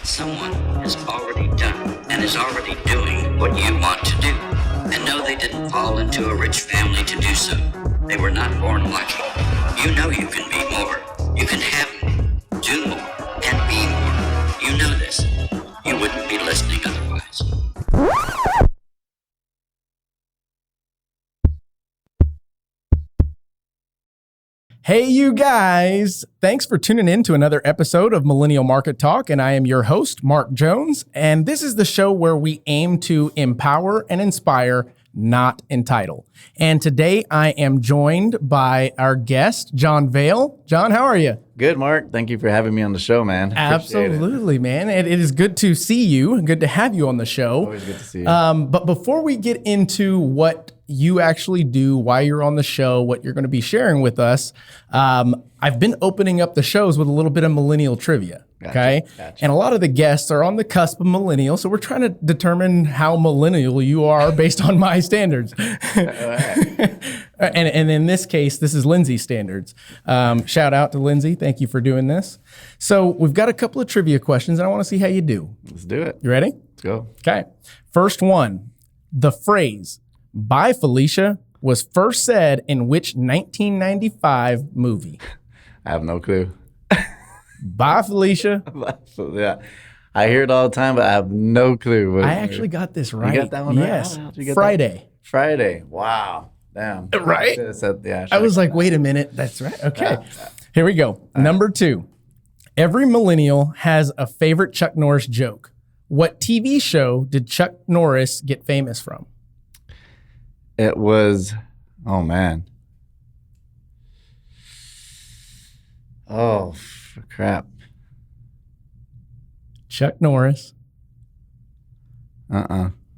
Someone has already done and is already doing what you want to do. And no, they didn't fall into a rich family to do so. They were not born lucky. You know you can be more. You can have more, do more, and be more. You know this. You wouldn't be listening otherwise. Hey, you guys. Thanks for tuning in to another episode of Millennial Market Talk, and I am your host, Mark Jones, and this is the show where we aim to empower and inspire, not entitle. And today I am joined by our guest, John Vale. John, how are you? Good, Mark. Thank you for having me on the show, man. Absolutely, man. It is good to see you. Good to have you on the show. Always good to see you. But before we get into what you actually do, why you're on the show, what you're going to be sharing with us, I've been opening up the shows with a little bit of millennial trivia. Okay. Gotcha. And a lot of the guests are on the cusp of millennial. So we're trying to determine how millennial you are based on my standards. And in this case, this is Lindsay's standards. Shout out to Lindsay. Thank you for doing this. So we've got a couple of trivia questions and I want to see how you do. Let's do it. You ready? Let's go. Okay. First one, the phrase, "Bye, Felicia," was first said in which 1995 movie? I have no clue. Bye, Felicia. Yeah, I hear it all the time, but I have no clue. I actually got this right. You got that one right? Yes. How did you get Friday. That? Friday. Wow. Damn. Right? I was like, wait a minute. That's right. Okay. Here we go. Number 2. Every millennial has a favorite Chuck Norris joke. What TV show did Chuck Norris get famous from? It was, oh man. Oh, crap. Chuck Norris.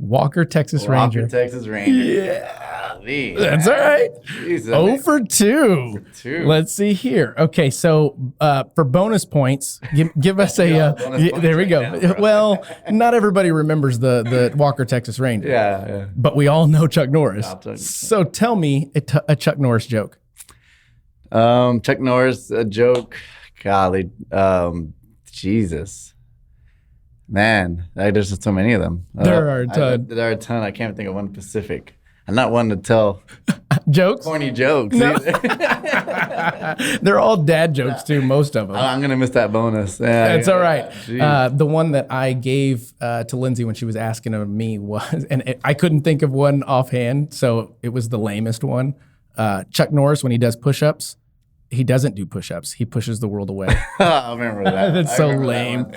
Walker, Texas Ranger. Walker, Texas Ranger. Yeah. Man. That's all right. Jeez, 0 for 2. Let's see here. Okay, so for bonus points, give us a. There we go. Now, well, not everybody remembers the Walker, Texas Ranger. Yeah. But we all know Chuck Norris. So tell me a Chuck Norris joke. Chuck Norris, a joke. Golly, Jesus. Man, there's just so many of them. There are a ton. There are a ton. I can't think of one specific. I'm not one to tell jokes. Corny jokes. No. They're all dad jokes too, most of them. I'm gonna miss that bonus. That's all right. The one that I gave to Lindsay when she was asking of me was, and I couldn't think of one offhand, so it was the lamest one. Chuck Norris, when he does push-ups, he doesn't do push-ups. He pushes the world away. I remember that. That's so lame.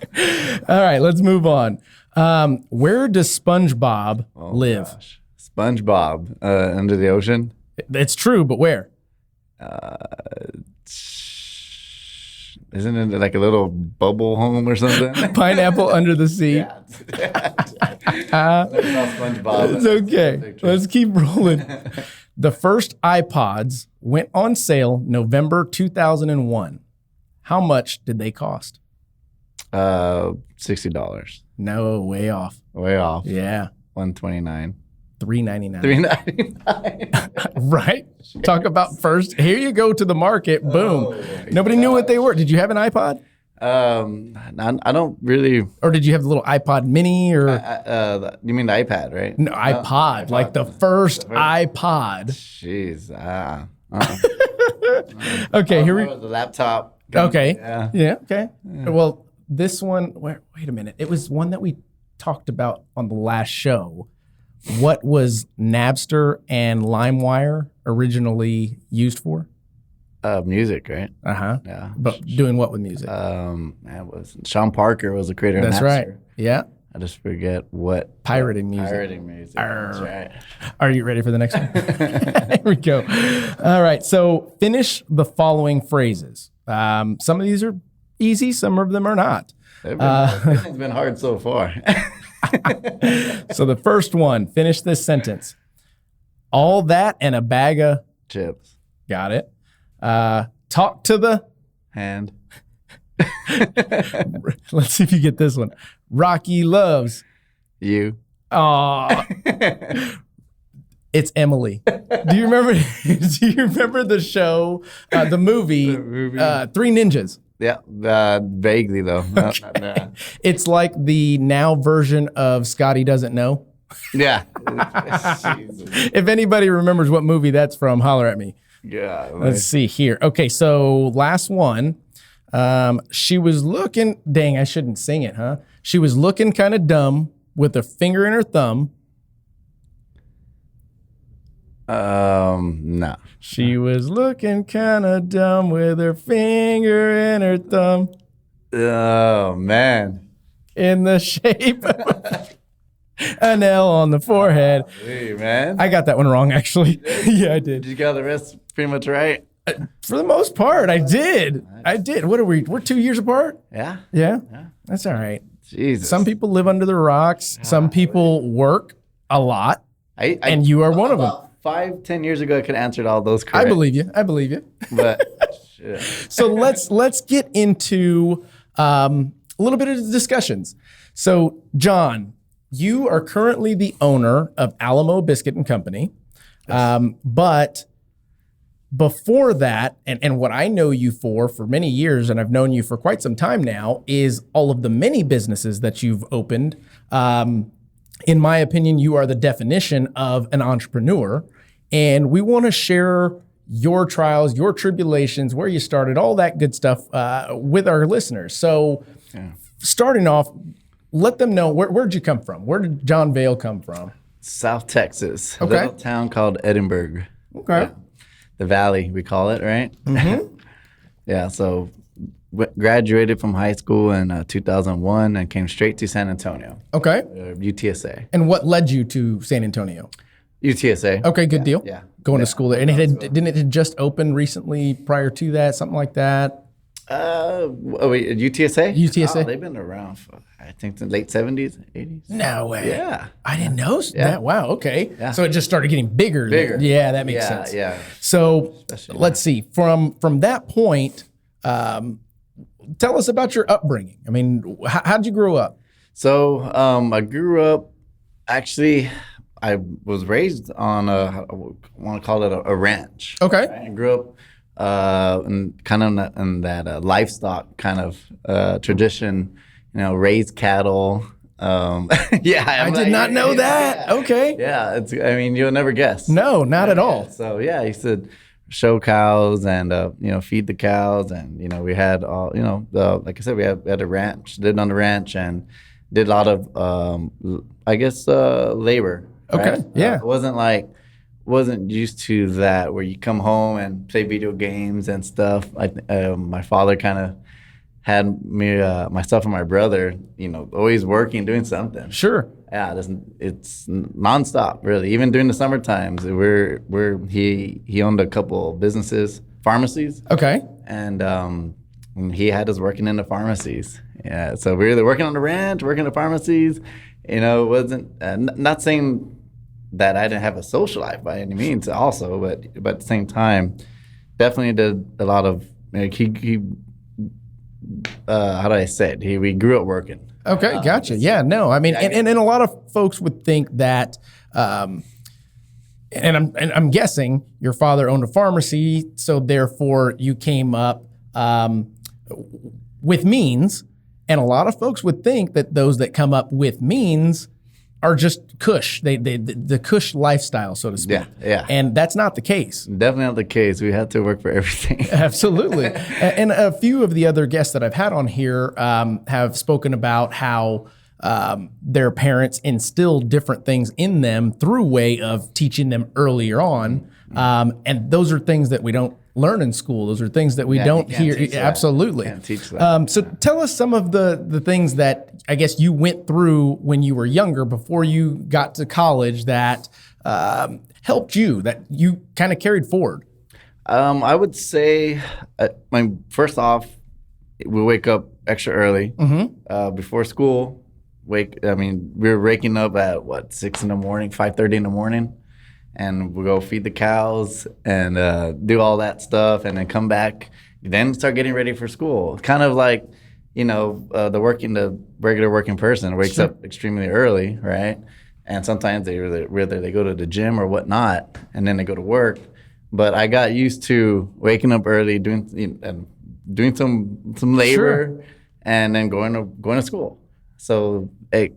All right, let's move on. Where does Spongebob live? Gosh. SpongeBob under the ocean. It's true, but where? Isn't it like a little bubble home or something? Pineapple under the sea. SpongeBob. It's okay. Let's keep rolling. The first iPods went on sale November 2001. How much did they cost? $60. No, way off. Way off. Yeah. $129. $3.99. $3.99. Right? Talk about first. Here you go to the market. Boom. Nobody knew what they were. Did you have an iPod? I don't really. Or did you have the little iPod mini? Or you mean the iPad, right? No, iPod. Like the first iPod. Jeez. Okay, here we go. The laptop. Okay. Yeah. Okay. Yeah. Well, this one. Wait a minute. It was one that we talked about on the last show. What was Napster and LimeWire originally used for? Music, right? Yeah. But doing what with music? Sean Parker was the creator of Napster. That's right. Yeah. I just forget what. Pirating music. That's right. Are you ready for the next one? Here we go. All right. So finish the following phrases. Some of these are easy. Some of them are not. It's been hard so far. So the first one, finish this sentence. All that and a bag of chips. Got it. Talk to the hand. Let's see if you get this one. Rocky loves you. Aw. It's Emily. Do you remember the show, the movie, Three Ninjas? Yeah, vaguely though. Okay. It's like the now version of Scotty Doesn't Know. Yeah. If anybody remembers what movie that's from, holler at me. Yeah. Let's see here. Okay, so last one. She was looking, dang, I shouldn't sing it, huh? She was looking kind of dumb with a finger in her thumb. No. She was looking kind of dumb with her finger in her thumb. Oh, man. In the shape of an L on the forehead. Hey, man. I got that one wrong, actually. Yeah, I did. You got the rest pretty much right? For the most part, I did. I did. What are we? We're 2 years apart? Yeah. Yeah? That's all right. Jesus. Some people live under the rocks. Some people work a lot. And you are one of them. 5-10 years ago, I could have answered all those correct. I believe you. I believe you. But shit. So let's get into a little bit of the discussions. So, John, you are currently the owner of Alamo Biscuit and Company. But before that, and what I know you for many years, and I've known you for quite some time now, is all of the many businesses that you've opened. In my opinion, you are the definition of an entrepreneur. And we want to share your trials, your tribulations, where you started, all that good stuff with our listeners. So starting off, let them know, where'd you come from? Where did John Vale come from? South Texas. Okay. A little town called Edinburg. Okay. Yeah. The Valley, we call it, right? Mm-hmm. Yeah, so graduated from high school in 2001 and came straight to San Antonio. Okay. UTSA. And what led you to San Antonio? UTSA. Okay, good deal. Yeah. Going to school there. And didn't it just open recently prior to that, something like that? UTSA? UTSA? Oh, they've been around for, I think, the late 70s, 80s. No way. Yeah. I didn't know that. Wow, okay. Yeah. So it just started getting bigger. Bigger. Yeah, that makes sense. Yeah. So Especially let's see. From that point, tell us about your upbringing. I mean, how'd you grow up? So I grew up, actually, I was raised on I want to call it a ranch. Okay. I grew up in kind of in that livestock kind of tradition, raised cattle. I did not know that. Okay. Yeah, I mean, you'll never guess. No, not at all. So yeah, I used to show cows and feed the cows, and we had all like I said, we had a ranch, lived on the ranch, and did a lot of labor. Okay. Right? Yeah. Wasn't used to that where you come home and play video games and stuff. My father kind of had me, myself and my brother, always working, doing something. Sure. Yeah, it's nonstop, really. Even during the summer times, he owned a couple businesses, pharmacies. Okay. And he had us working in the pharmacies. Yeah, so we were either working on the ranch, working in the pharmacies. It wasn't not saying that I didn't have a social life by any means, also, but at the same time, definitely did a lot of. How do I say it? We grew up working. Okay, gotcha. Yeah, no, I mean, and a lot of folks would think that, and I'm guessing your father owned a pharmacy, so therefore you came up with means, and a lot of folks would think that those that come up with means are just cush, the cush lifestyle, so to speak. Yeah. And that's not the case. Definitely not the case. We had to work for everything. Absolutely. And a few of the other guests that I've had on here have spoken about how their parents instilled different things in them through way of teaching them earlier on. And those are things that we don't learn in school. Those are things that we don't hear. Absolutely. Can't teach that. So tell us some of the things that I guess you went through when you were younger before you got to college that helped you, that you kind of carried forward. I would say, first off, we wake up extra early before school. We were waking up at 6 in the morning, 5:30 in the morning. And we'll go feed the cows and do all that stuff, and then come back, then start getting ready for school. Kind of like, the regular working person wakes up extremely early, right? And sometimes whether they go to the gym or whatnot, and then they go to work. But I got used to waking up early, doing and doing some labor, and then going to school. So it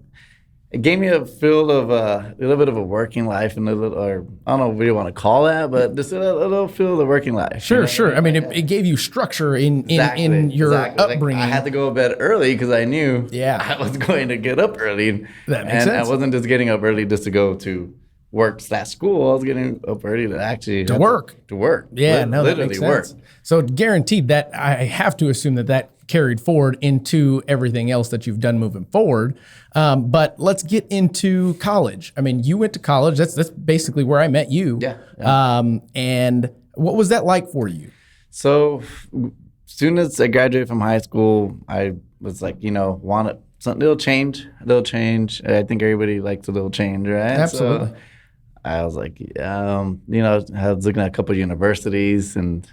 gave me a feel of a little bit of a working life, and or I don't know what you want to call that, but just a little feel of the working life. Sure. I mean, it gave you structure in your upbringing. Like, I had to go to bed early because I knew I was going to get up early. That makes sense. I wasn't just getting up early just to go to work/school. I was getting up early to actually work. Yeah, literally that makes work. sense. So guaranteed that I have to assume that carried forward into everything else that you've done moving forward. But let's get into college. I mean, you went to college. That's basically where I met you. Yeah. And what was that like for you? So as soon as I graduated from high school, I was like, wanted something, a little change. I think everybody likes a little change, right? Absolutely. So I was like, I was looking at a couple of universities, and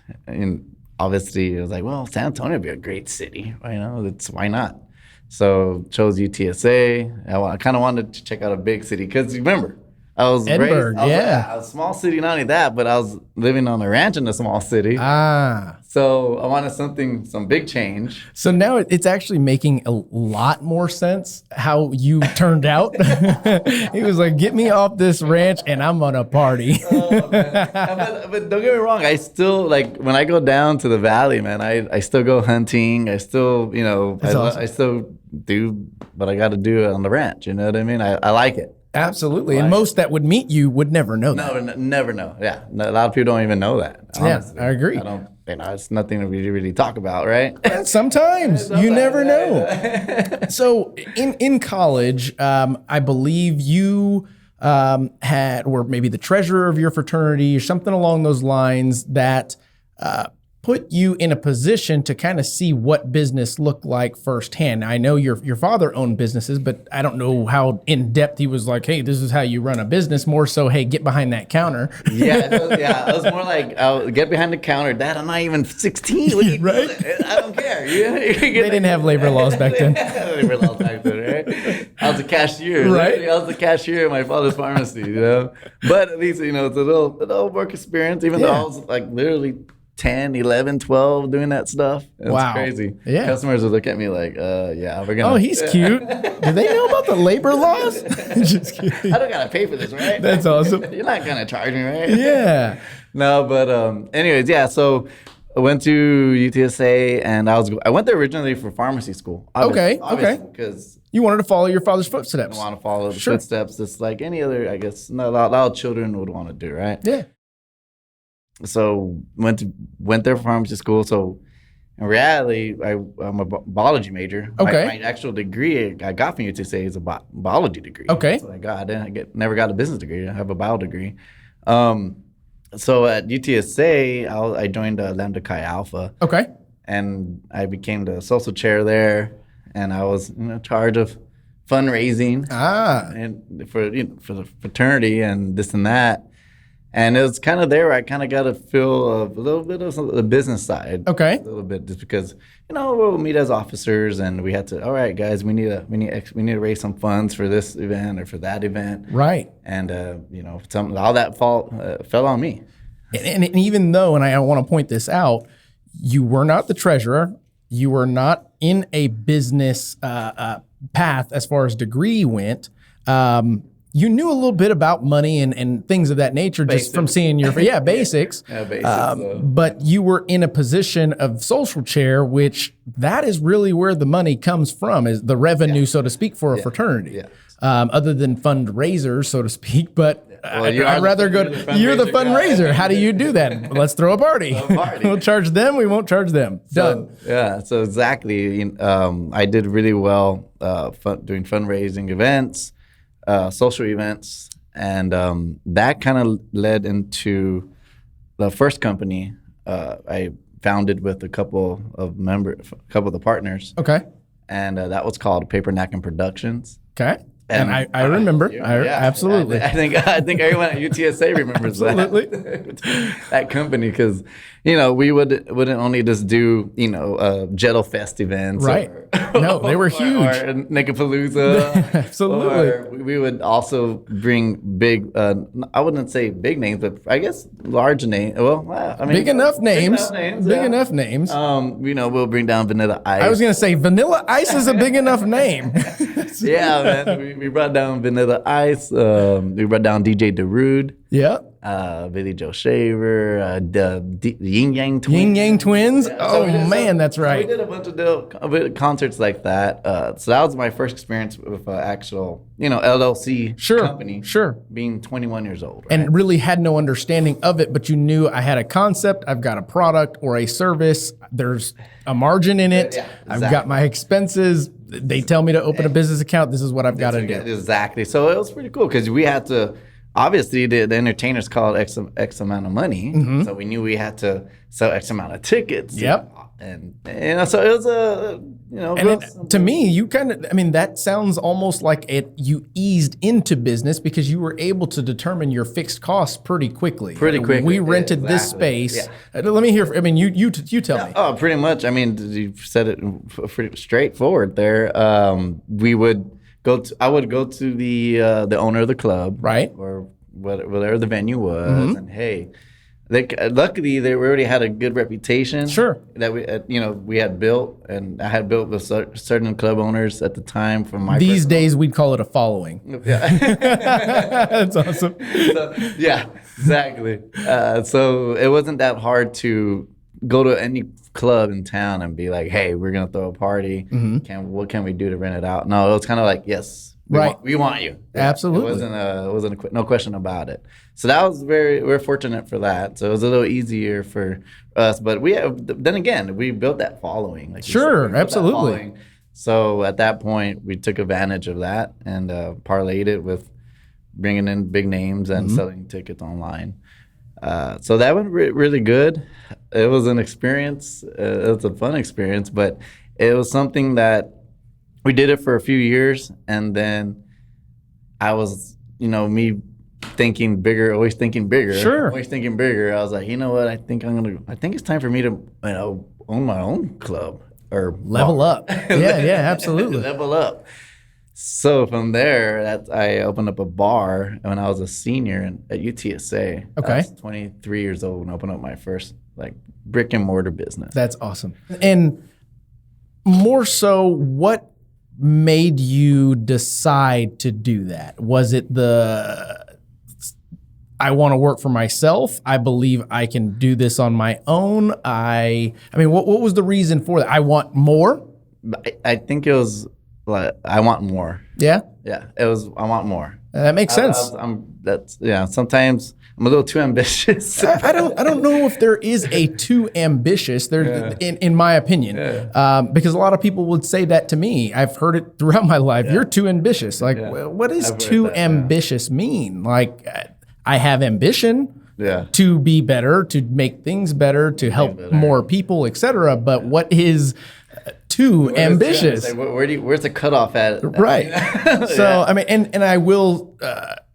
obviously I was like, well, San Antonio would be a great city. Why not? So chose UTSA. I kind of wanted to check out a big city because remember, I was Edinburg, raised, I was a small city. Not only that, but I was living on a ranch in a small city. So I wanted some big change. So now it's actually making a lot more sense how you turned out. He was like, get me off this ranch and I'm on a party. But don't get me wrong. I still, when I go down to the Valley, man, I still go hunting. I still, awesome. I still do what I got to do on the ranch. You know what I mean? I like it. Absolutely. And most that would meet you would never know that. No, never know. Yeah. A lot of people don't even know that. Honestly. Yeah, I agree. It's nothing to really talk about, right? And sometimes you never know. So in college, I believe you had, or maybe the treasurer of your fraternity or something along those lines that put you in a position to kind of see what business looked like firsthand. I know your father owned businesses, but I don't know how in depth he was like, hey, this is how you run a business. More so, hey, get behind that counter. It was more like, I'll get behind the counter. Dad, I'm not even 16. Right? I don't care. They didn't have labor laws back then. Labor laws back then, right? I was a cashier. Right? I was the cashier at my father's pharmacy, But at least, it's a little work experience, even though I was literally 10, 11, 12 doing that stuff. It's crazy. Yeah. Customers would look at me like, we're going to. Oh, he's cute. Do they know about the labor laws? Just kidding. I don't got to pay for this, right? That's awesome. You're not going to charge me, right? Yeah. No, but anyways, so I went to UTSA, and I went there originally for pharmacy school. Okay. Because you wanted to follow your father's footsteps. I want to follow the footsteps, just like any other, I guess, a lot of children would want to do, right? Yeah. So went there for pharmacy school. So in reality, I'm a biology major. Okay. My actual degree I got from UTSA is a biology degree. Okay. So never got a business degree. I have a bio degree. So at UTSA, I joined Lambda Chi Alpha. Okay. And I became the social chair there, and I was in charge of fundraising and for the fraternity and this and that. And it was kind of there where I kind of got a feel of a little bit of the business side. Okay. A little bit, just because, we'll meet as officers, and we had to, all right, guys, we need to raise some funds for this event or for that event. Right. And, all that fell on me. And even though, and I want to point this out, you were not the treasurer, you were not in a business path as far as degree went, you knew a little bit about money and things of that nature just from seeing your basics. Basics. But you were in a position of social chair, which that is really where the money comes from, is the revenue, so to speak, for a fraternity. Yeah. Other than fundraisers, so to speak. But Well, I'd rather go. You're the fundraiser. How do you do that? Let's throw a party. We'll charge them. We won't charge them. Done. So exactly. I did really well doing fundraising events. Social events, and that kind of led into the first company I founded with a couple of the partners. Okay. And that was called Paper Napkin Productions. Okay. And I remember. Absolutely. I think everyone at UTSA remembers that company because, we wouldn't only just do, Jettle Fest events. Right. No, they were huge. Or Nickapalooza. Absolutely. Or we would also bring big, I wouldn't say big names, but I guess large names. Well, I mean. Big enough names. Big enough names. We'll bring down Vanilla Ice. I was going to say Vanilla Ice is a big enough name. Yeah, man. We brought down Vanilla Ice. We brought down DJ Darude. Yeah. Billy Joe Shaver. The Yin Yang Twins. Yin Yang Twins. Yeah, so that's right. So we did a bunch of concerts like that. So that was my first experience with actual, LLC company. Sure. Being 21 years old. Right? And really had no understanding of it, but you knew I had a concept. I've got a product or a service. There's a margin in it. Yeah, exactly. I've got my expenses. They tell me to open a business account. This is what I've got to do. Exactly. So it was pretty cool because we had to, obviously the entertainers called X amount of money. Mm-hmm. So we knew we had to sell X amount of tickets. Yep. And so it was to me, that sounds almost like you eased into business because you were able to determine your fixed costs pretty quickly. We rented this space. Yeah. Let me hear. You tell me. Oh, pretty much. You said it pretty straightforward there. We would go to. I would go to the owner of the club, right, or whatever the venue was, mm-hmm. and hey. Luckily, they already had a good reputation. Sure. That we had built, and I had built with certain club owners at the time. From my these days, we'd call it a following. Yeah, that's awesome. Yeah, exactly. So it wasn't that hard to go to any club in town and be like, "Hey, we're gonna throw a party. Mm-hmm. What can we do to rent it out?" No, it was kind of like, "Yes." We want you. Absolutely. It wasn't no question about it. So that was we're fortunate for that. So it was a little easier for us. But then again, we built that following. Sure, absolutely. So at that point, we took advantage of that and parlayed it with bringing in big names and mm-hmm. selling tickets online. So that went really good. It was an experience. It was a fun experience, but it was something that we did it for a few years, and then I was, me thinking bigger, always thinking bigger. Sure. Always thinking bigger. I was like, you know what? I think it's time for me to, own my own club or level up. Yeah, absolutely. Level up. So from there, I opened up a bar when I was a senior at UTSA. Okay. I was 23 years old and opened up my first brick and mortar business. That's awesome. And more so, what made you decide to do that? Was it I want to work for myself? I believe I can do this on my own. What was the reason for that? I want more? I think it was I want more. Yeah? Yeah, it was I want more. That makes sense. Sometimes I'm a little too ambitious. I don't know if there is a too ambitious in my opinion, because a lot of people would say that to me. I've heard it throughout my life. Yeah. You're too ambitious. What does too ambitious mean? I have ambition to be better, to make things better, to help more people, etc. But what is too ambitious? Where's the cutoff at? Right. So and I will.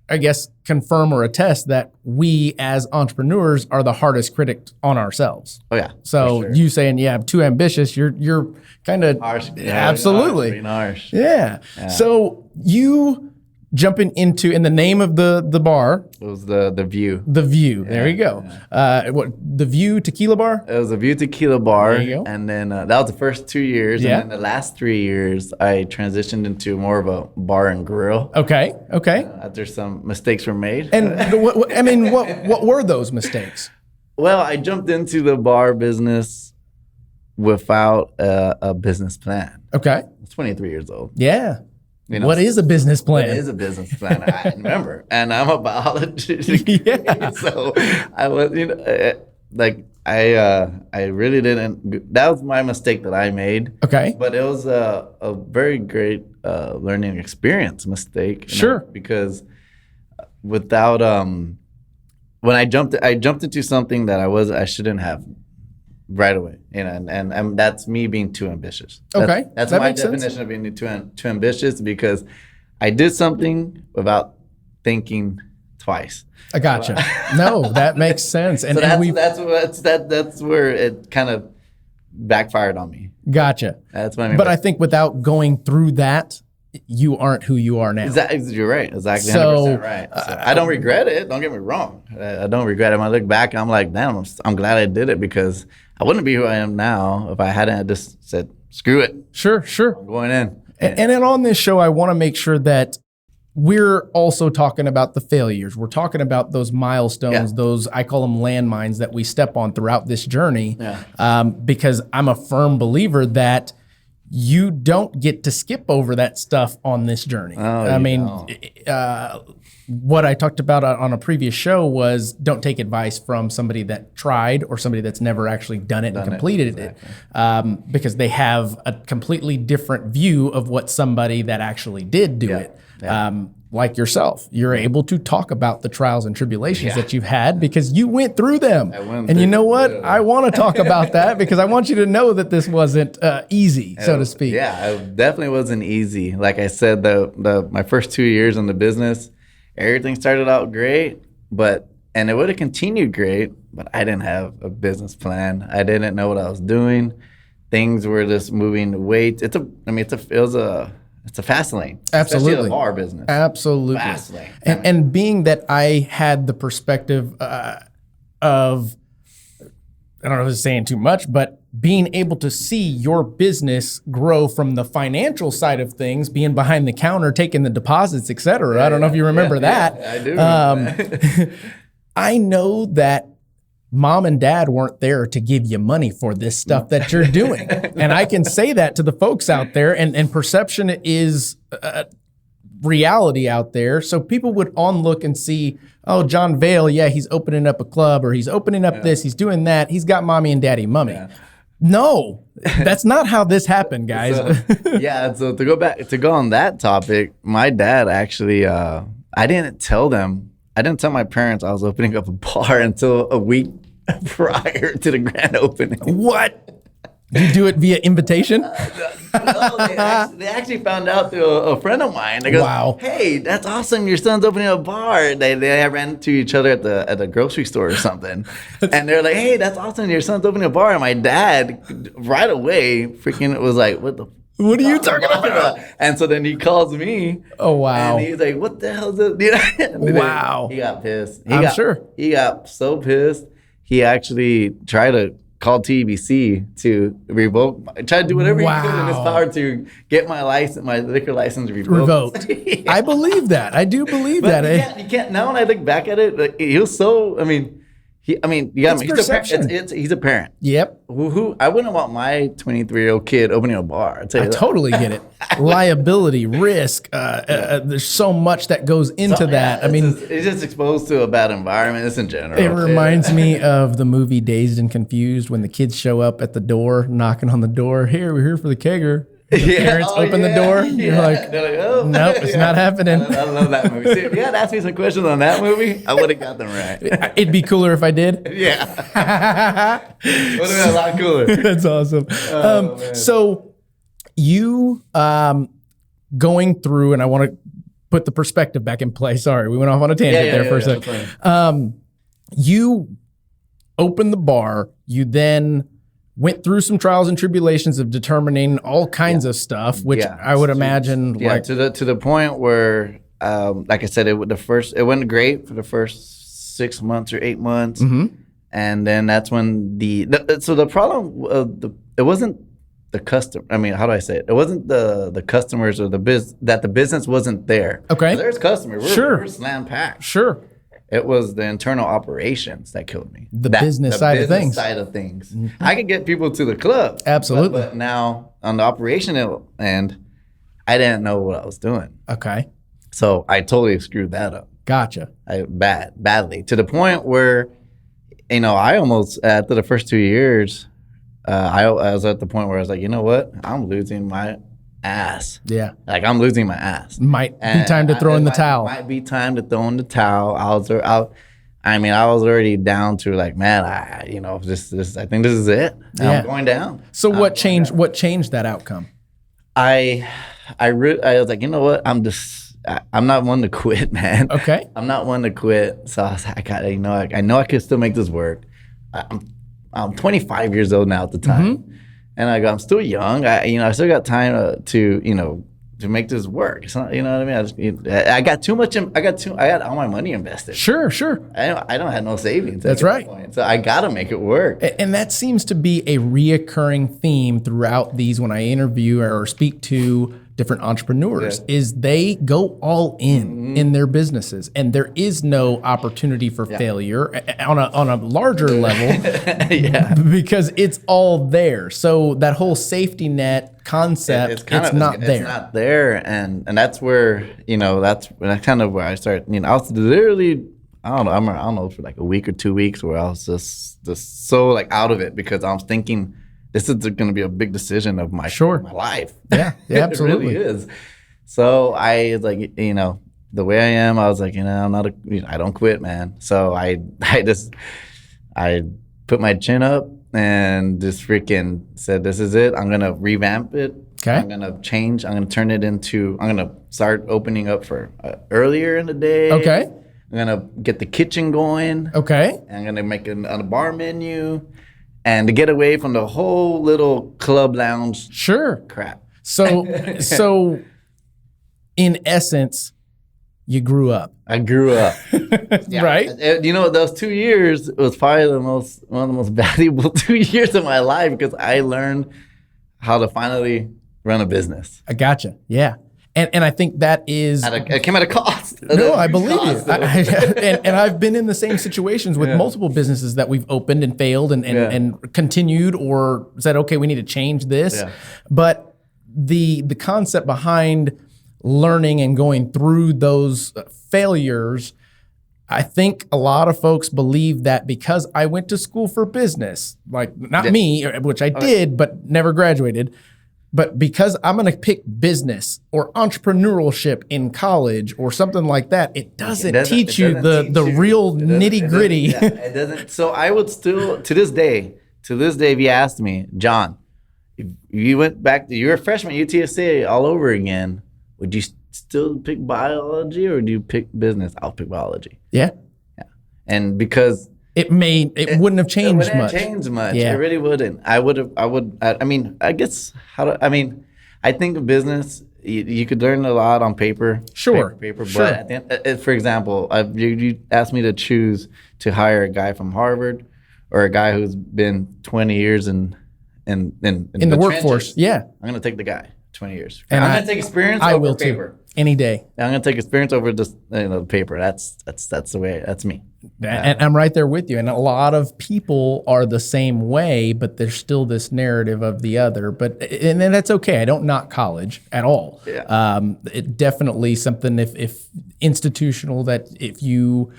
I guess confirm or attest that we as entrepreneurs are the hardest critic on ourselves. Oh yeah. So you saying I'm too ambitious, you're kind of harsh. Absolutely Being harsh. Yeah. So you jumping into in the name of the bar. It was the View. The View. There you go. The View Tequila Bar? It was the View Tequila Bar. There you go. And then that was the first 2 years. Yeah. And then the last 3 years, I transitioned into more of a bar and grill. Okay. After some mistakes were made. And what were those mistakes? Well, I jumped into the bar business without a business plan. Okay. I was 23 years old. Yeah. What is a business plan? What is a business plan? I remember. And I'm a biologist. Yeah. So I was, I really didn't. That was my mistake that I made. Okay. But it was a very great learning experience mistake. Sure. Because without, when I jumped into something that I shouldn't have. Right away, and that's me being too ambitious. That's my definition of being too ambitious because I did something without thinking twice. I gotcha. No, that makes sense. And, So and that's where it kind of backfired on me. gotcha. That's what I mean. But I think without going through that, you aren't who you are now. You're right. Exactly. So, 100% right. So I don't regret it. Don't get me wrong. I don't regret it. When I look back, I'm like, damn, I'm glad I did it, because I wouldn't be who I am now if I hadn't just said, screw it. Sure. I'm going in. And then on this show, I want to make sure that we're also talking about the failures. We're talking about those milestones, those, I call them landmines that we step on throughout this journey. Because I'm a firm believer that you don't get to skip over that stuff on this journey. What I talked about on a previous show was don't take advice from somebody that tried or somebody that's never actually done it and completed it, because they have a completely different view of what somebody that actually did do it. Like yourself, you're able to talk about the trials and tribulations that you've had because you went through them. And you know what? I want to talk about that because I want you to know that this wasn't easy, so to speak. Yeah, it definitely wasn't easy. Like I said, my first 2 years in the business, everything started out great, and it would have continued great, but I didn't have a business plan. I didn't know what I was doing. Things were just moving way. It's a fast lane. Absolutely. Especially the bar business. Absolutely. Fast lane. And being that I had the perspective of, I don't know if it's saying too much, but being able to see your business grow from the financial side of things, being behind the counter, taking the deposits, et cetera. I don't know if you remember that. Yeah, I do. I know that mom and dad weren't there to give you money for this stuff that you're doing. And I can say that to the folks out there, and perception is reality out there. So people would look and see, oh, John Vale, he's opening up a club, or he's opening up this, he's doing that. He's got mommy and daddy money. Yeah. No, that's not how this happened, guys. So to go on that topic, my dad actually, I didn't tell my parents I was opening up a bar until a week prior to the grand opening. What? You do it via invitation? No, they actually found out through a friend of mine. They go, wow. Hey, that's awesome. Your son's opening a bar. They ran into each other at the grocery store or something. And they're like, hey, that's awesome. Your son's opening a bar. And my dad right away freaking was like, what are you talking about? And so then he calls me. Oh, wow. And he's like, what the hell is this? Wow. He got pissed. I'm sure. He got so pissed. He actually tried to call TBC to revoke, try to do whatever he could in his power to get my liquor license revoked. I believe that. I do believe that. You can't. Now when I look back at it, like, he was so. You got me. He's a parent. Yep. Who I wouldn't want my 23-year-old kid opening a bar. I totally get it. Liability, risk. There's so much that goes into that. It's just exposed to a bad environment. It's in general. It reminds me of the movie Dazed and Confused when the kids show up at the door, knocking on the door. Here, we're here for the kegger. The parents open the door. You're like, oh, nope, it's not happening. I love that movie. See, if you had asked me some questions on that movie, I would have got them right. It'd be cooler if I did. Yeah. Would have been a lot cooler. That's awesome. So you going through, and I want to put the perspective back in play. Sorry, we went off on a tangent there for a second. You opened the bar. You then went through some trials and tribulations of determining all kinds of stuff, which I would imagine to the point where, like I said, it went great for the first 6 months or 8 months, and then that's when the problem it wasn't the customer. I mean, how do I say it? It wasn't the customers or the business wasn't there. Okay, there's customers. We're slam packed. Sure. It was the internal operations that killed me. The business side of things. Mm-hmm. I could get people to the club. Absolutely. But now on the operational end, I didn't know what I was doing. Okay. So I totally screwed that up. Gotcha. Badly. To the point where, I almost, after the first 2 years, I was at the point where I was like, you know what? I'm losing my ass. Yeah. Like, I'm losing my ass. Might be time to throw in the towel. Might be time to throw in the towel. I was already down to like, man, I think this is it. I'm going down. So what changed that outcome? I was like, you know what? I'm just I'm not one to quit, man. Okay. I'm not one to quit. So I was like, I know I could still make this work. I'm 25 years old now at the time, and I'm still young. I still got time to make this work. It's not, you know what I mean? I got too much. I got all my money invested. Sure. I don't have no savings. That's right. Point. So I got to make it work. And that seems to be a reoccurring theme throughout these when I interview or speak to different entrepreneurs is they go all in their businesses, and there is no opportunity for failure on a larger level because it's all there. So that whole safety net concept, it's not there. It's not there, and that's where that's kind of where I start. I was literally I don't know for like a week or 2 weeks where I was just so like out of it because I was thinking, this is going to be a big decision of my life. Yeah, absolutely. It really is. So I was like, the way I am, I was like, I don't quit, man. So I put my chin up and just freaking said, this is it. I'm going to revamp it. Okay. I'm going to change. I'm going to turn it into, I'm going to start opening up for earlier in the day. Okay. I'm going to get the kitchen going. Okay. I'm going to make a bar menu. And to get away from the whole little club lounge crap. So in essence, you grew up. I grew up. Right? Those 2 years was probably one of the most valuable 2 years of my life because I learned how to finally run a business. I gotcha. Yeah. And I think that is... It came at a cost. No, I believe you. And I've been in the same situations with multiple businesses that we've opened and failed and continued or said, okay, we need to change this. Yeah. But the concept behind learning and going through those failures, I think a lot of folks believe that because I went to school for business, like not me, which I did, but never graduated, but because I'm going to pick business or entrepreneurship in college or something like that, it doesn't teach you the real nitty gritty. It doesn't. So I would still, to this day, if you asked me, John, if you went back to, you're a freshman at UTSA all over again, would you still pick biology or do you pick business? I'll pick biology. Yeah. And because it wouldn't have changed much. Yeah. It really wouldn't. I think business, you could learn a lot on paper. Sure. But at the end, for example, you asked me to choose to hire a guy from Harvard or a guy who's been 20 years in the workforce. Trenches. Yeah. I'm going to take the guy, 20 years. And I'm going to take experience over paper. Too. Any day. I'm going to take experience over just paper. That's the way. That's me. And I'm right there with you. And a lot of people are the same way, but there's still this narrative of the other. And then that's okay. I don't knock college at all. Yeah. It definitely something if institutional that if you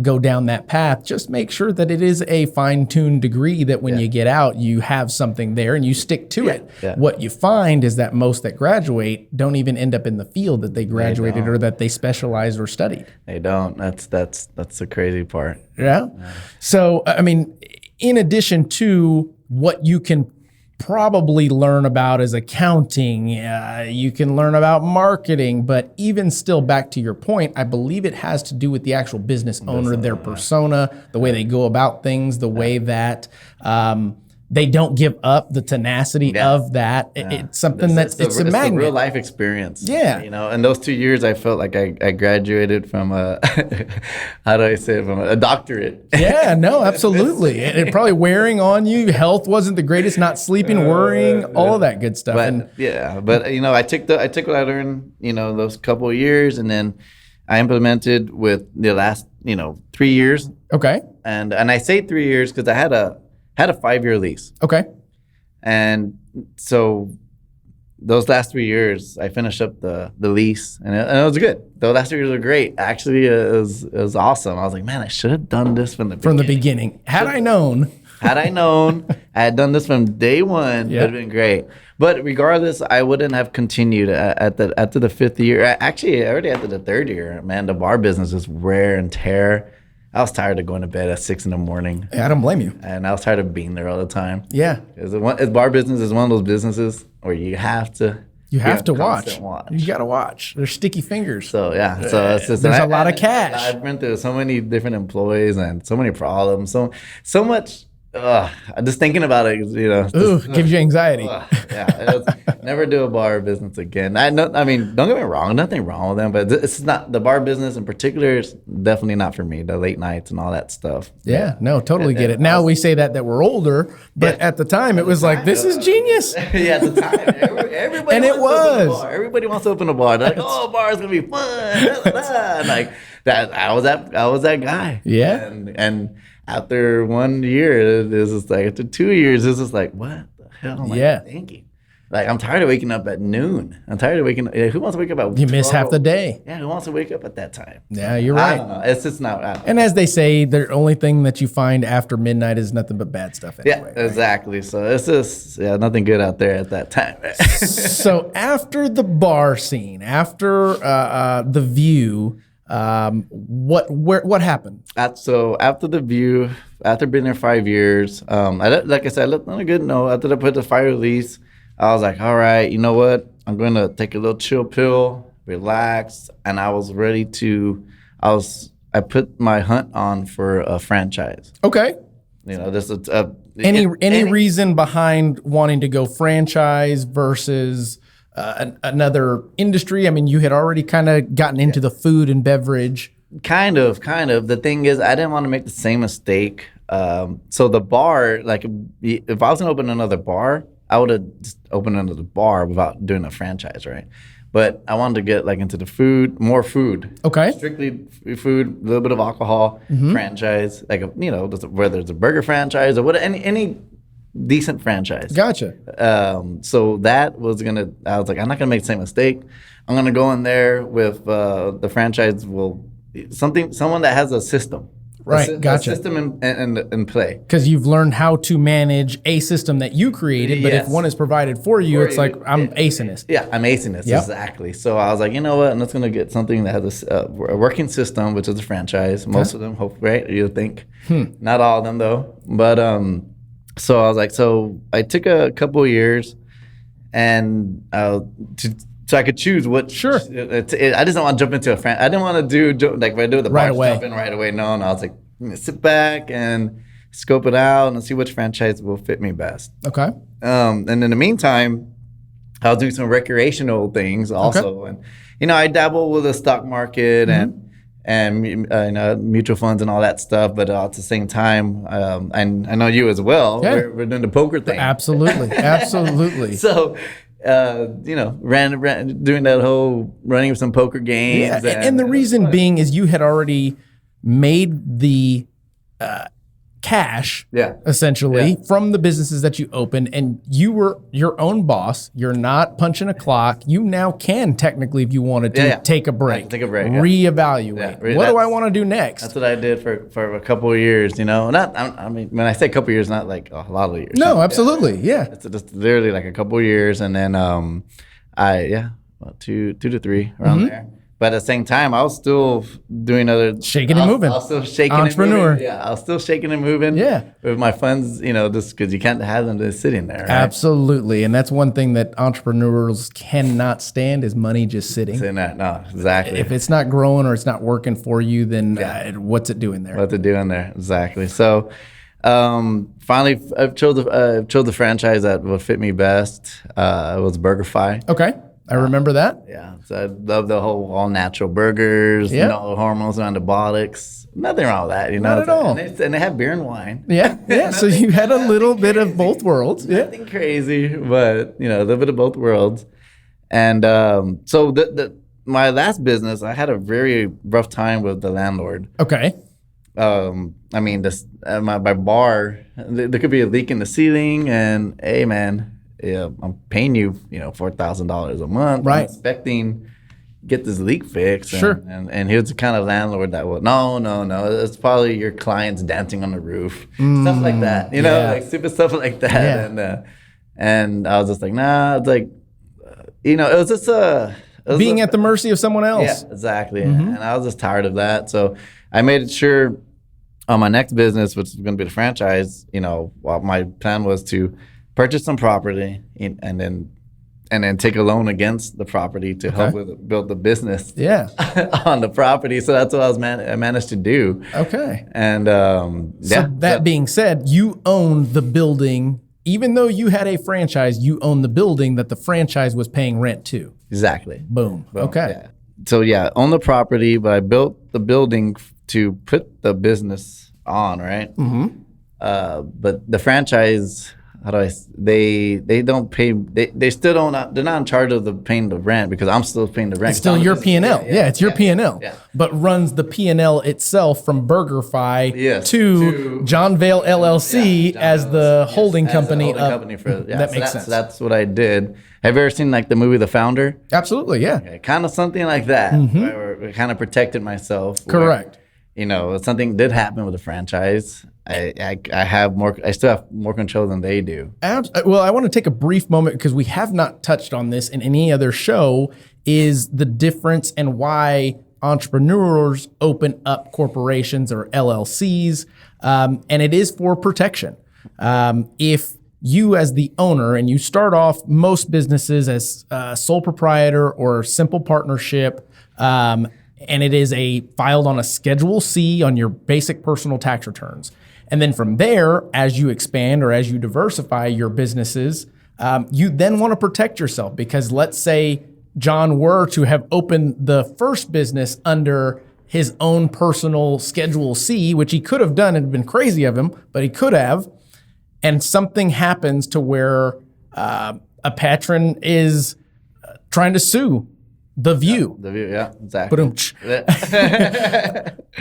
go down that path, just make sure that it is a fine-tuned degree that when you get out, you have something there and you stick to it. Yeah. What you find is that most that graduate don't even end up in the field that they graduated or that they specialized or studied. They don't. That's the crazy part. Yeah. So, in addition to what you can probably learn about as accounting, you can learn about marketing, but even still back to your point, I believe it has to do with the actual business owner, their persona, the way they go about things, the way that they don't give up, the tenacity of that. Yeah. It's something it's a magnet. It's a real life experience. Yeah. In those 2 years, I felt like I graduated from a doctorate. Yeah, no, absolutely. And probably wearing on you. Health wasn't the greatest, not sleeping, worrying, all of that good stuff. But I took what I learned, those couple of years, and then I implemented with the last, 3 years. Okay. And I say 3 years because I had a 5-year lease. Okay. And so those last 3 years, I finished up the lease, and it was good. The last 3 years were great. Actually, it was awesome. I was like, man, I should have done this from the beginning. Had I known, I had done this from day one. It would have been great. But regardless, I wouldn't have continued after the 5th year. Actually, already after the 3rd year, man, the bar business is wear and tear. I was tired of going to bed at 6 a.m. I don't blame you. And I was tired of being there all the time. Yeah. Because bar business is one of those businesses where you have to You have to watch. constant watch. You got to watch. They're sticky fingers. So yeah, so it's just, There's a lot of cash. I've been through so many different employees and so many problems, so much. Just thinking about it, Gives you anxiety. Never do a bar business again. I mean, don't get me wrong, nothing wrong with them, but it's not the bar business in particular. Is definitely not for me. The late nights and all that stuff. Yeah, no, totally get it. Now we say that we're older, but at the time it was like, this is genius. Yeah, at the time, everybody And it wants to open a was. bar. Everybody wants to open a bar. They're like, oh, a bar is gonna be fun. And like that, I was that guy. Yeah. And after 1 year, this is like after 2 years, this is like, what the hell am I thinking? Like, I'm tired of waking up at noon. I'm tired of waking up. Who wants to wake up at You miss half the day. Yeah, who wants to wake up at that time? Yeah, you're I right. don't know. It's just not. And as they say, the only thing that you find after midnight is nothing but bad stuff anyway. Yeah, exactly. So it's just nothing good out there at that time. So after the bar scene, after the View, what happened? So after the View, after being there 5 years, like I said, I left on a good note. After I put the fire release, I was like, all right, you know what? I'm going to take a little chill pill, relax, and I was ready to. I put my hunt on for a franchise. Okay. This is any reason behind wanting to go franchise versus another industry? I mean, you had already kind of gotten into the food and beverage. Kind of. The thing is, I didn't want to make the same mistake. So the bar, like, if I was gonna open another bar, I would have just opened another bar without doing a franchise, right? But I wanted to get like into the food, more food. Okay. Strictly food, a little bit of alcohol, franchise, like whether it's a burger franchise or any decent franchise. Gotcha. So that was I was like, I'm not gonna make the same mistake. I'm gonna go in there with the franchise someone that has a system. Right, gotcha. A system in play. Because you've learned how to manage a system that you created, but if one is provided for you, it's like, I'm acing this. Yeah, I'm acing this, exactly. So I was like, you know what, I'm just going to get something that has a working system, which is a franchise. Most of them, right, you think. Not all of them, though. But so I was like, I took a couple of years and so I could choose what. Sure. I just didn't want to jump into a franchise. I didn't want to do like if I do the right bar, away. jump in right away. No, I was like, sit back and scope it out and see which franchise will fit me best. Okay. And in the meantime, I'll do some recreational things also, and I dabble with the stock market and mutual funds and all that stuff. But at the same time, and I know you as well. Yeah. We're doing the poker thing. Absolutely. So. Doing that whole running some poker games. Yeah, and the reason being is you had already made the cash, essentially, from the businesses that you opened, and you were your own boss. You're not punching a clock. You now can technically, if you wanted to, take a break, reevaluate. What do I want to do next? That's what I did for a couple of years. I mean, when I say a couple of years, not like a lot of years. No, absolutely, It's just literally like a couple of years, and then about 2 to 3 around there. But at the same time, I was still doing shaking and moving. I was still shaking Entrepreneur. and moving. Yeah, I was still shaking and moving. Yeah. With my funds, just because you can't have them just sitting there. Right? Absolutely. And that's one thing that entrepreneurs cannot stand is money just sitting. Sitting there. No, exactly. If it's not growing or it's not working for you, then what's it doing there? What's it doing there? Exactly. So finally, I chose the franchise that would fit me best. It was BurgerFi. Okay. I remember that. Yeah, so I love the whole all natural burgers, no hormones, no antibiotics, nothing wrong with that, Not at all. And they have beer and wine. Yeah. So you had a little bit of both worlds. Yeah. Nothing crazy, but a little bit of both worlds. And so my last business, I had a very rough time with the landlord. Okay. I mean, my bar, there could be a leak in the ceiling, and hey, man. Yeah, I'm paying you, $4,000 a month. Right. I'm expecting get this leak fixed. Sure. And he was the kind of landlord that would, no. It's probably your clients dancing on the roof. Stuff like that. Like stupid stuff like that. Yeah. And I was just like, nah. It's like, it was just being at the mercy of someone else. Yeah, exactly. And I was just tired of that. So I made it sure on my next business, which is going to be the franchise, my plan was to purchase some property and then and then take a loan against the property to help with build the business on the property. So that's what I managed to do. Okay. And so that being said, you own the building. Even though you had a franchise, you own the building that the franchise was paying rent to. Exactly. Boom. Okay. Yeah. So own the property, but I built the building to put the business on, right? Mm-hmm. But the franchise, they don't pay, they still don't, they're not in charge of paying the rent because I'm still paying the rent. It's still your P&L. Yeah, it's your P&L. Yeah. But runs the P&L itself from BurgerFi to John Vale LLC as the holding company. That makes sense. That's what I did. Have you ever seen like the movie The Founder? Absolutely, yeah. Okay, kind of something like that. Mm-hmm. Where I kind of protected myself. Correct. Something did happen with the franchise. I still have more control than they do. Well, I want to take a brief moment because we have not touched on this in any other show, is the difference and why entrepreneurs open up corporations or LLCs, and it is for protection. If you as the owner, and you start off most businesses as sole proprietor or simple partnership, and it is filed on a Schedule C on your basic personal tax returns. And then from there, as you expand or as you diversify your businesses, you then want to protect yourself because let's say John were to have opened the first business under his own personal Schedule C, which he could have done. It'd been crazy of him, but he could have. And something happens to where a patron is trying to sue The View. The View, yeah, exactly.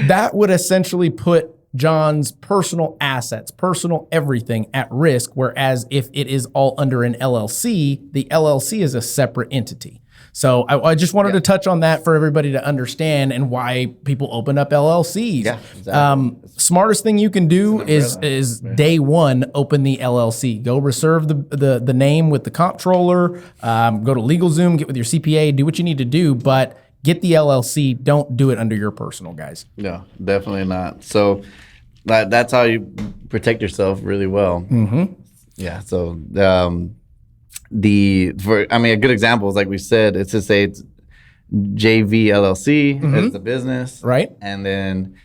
That would essentially put John's personal assets, personal everything at risk, whereas if it is all under an LLC, the LLC is a separate entity. So I just wanted to touch on that for everybody to understand and why people open up LLCs. Yeah, exactly. Smartest thing you can do is day one, open the LLC. Go reserve the name with the comptroller, go to LegalZoom, get with your CPA, do what you need to do, but get the LLC. Don't do it under your personal, guys. No, definitely not. So that's how you protect yourself really well. Mm-hmm. Yeah. So a good example is like we said, it's to say it's JV LLC is the business, right? And then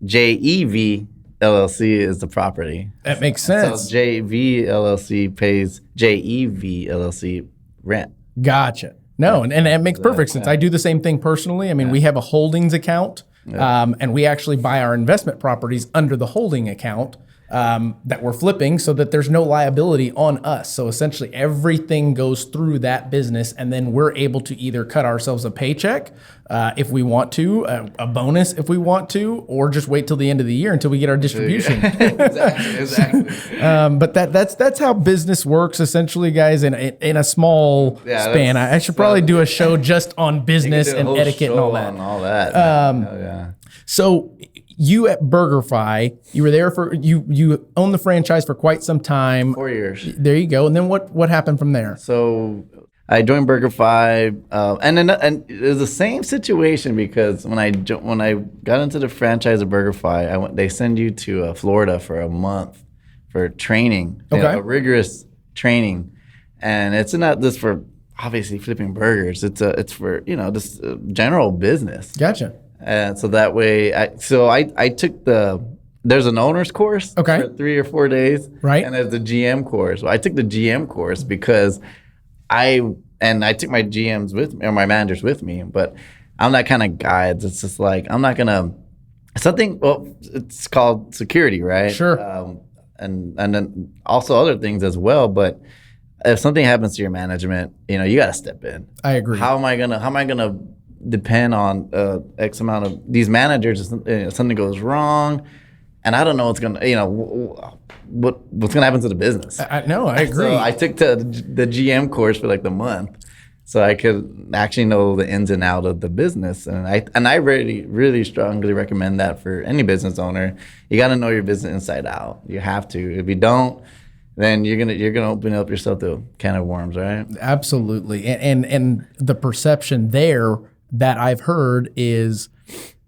JEV LLC is the property. That makes sense. So JV LLC pays JEV LLC rent. Gotcha. No, and it makes perfect sense. I do the same thing personally. I mean, we have a holdings account, and we actually buy our investment properties under the holding account that we're flipping so that there's no liability on us. So essentially everything goes through that business, and then we're able to either cut ourselves a paycheck if we want to, a bonus if we want to, or just wait till the end of the year until we get our distribution. Exactly. But that's how business works essentially, guys, in a small span. I should probably do a show just on business and etiquette and all that. So you at BurgerFi, you were there for you owned the franchise for quite some time. 4 years. There you go. And then what happened from there? So I joined BurgerFi, and it was the same situation because when I got into the franchise of BurgerFi, they send you to Florida for a month for training, a rigorous training, and it's not just for obviously flipping burgers. It's for this general business. Gotcha. And so that way, I took there's an owner's course for 3 or 4 days, right? And there's the GM course. Well, I took the GM course because I took my GMs with me, or my managers with me, but I'm that kind of guy. It's just like, I'm not going to, it's called security, right? Sure. And then also other things as well, but if something happens to your management, you got to step in. I agree. How am I going to depend on X amount of these managers if something goes wrong, and I don't know what's gonna what's gonna happen to the business. I agree. So I took the GM course for like the month, so I could actually know the ins and outs of the business, and I really really strongly recommend that for any business owner. You got to know your business inside out. You have to. If you don't, then you're gonna open up yourself to a can of worms, right? Absolutely, and the perception there that I've heard is,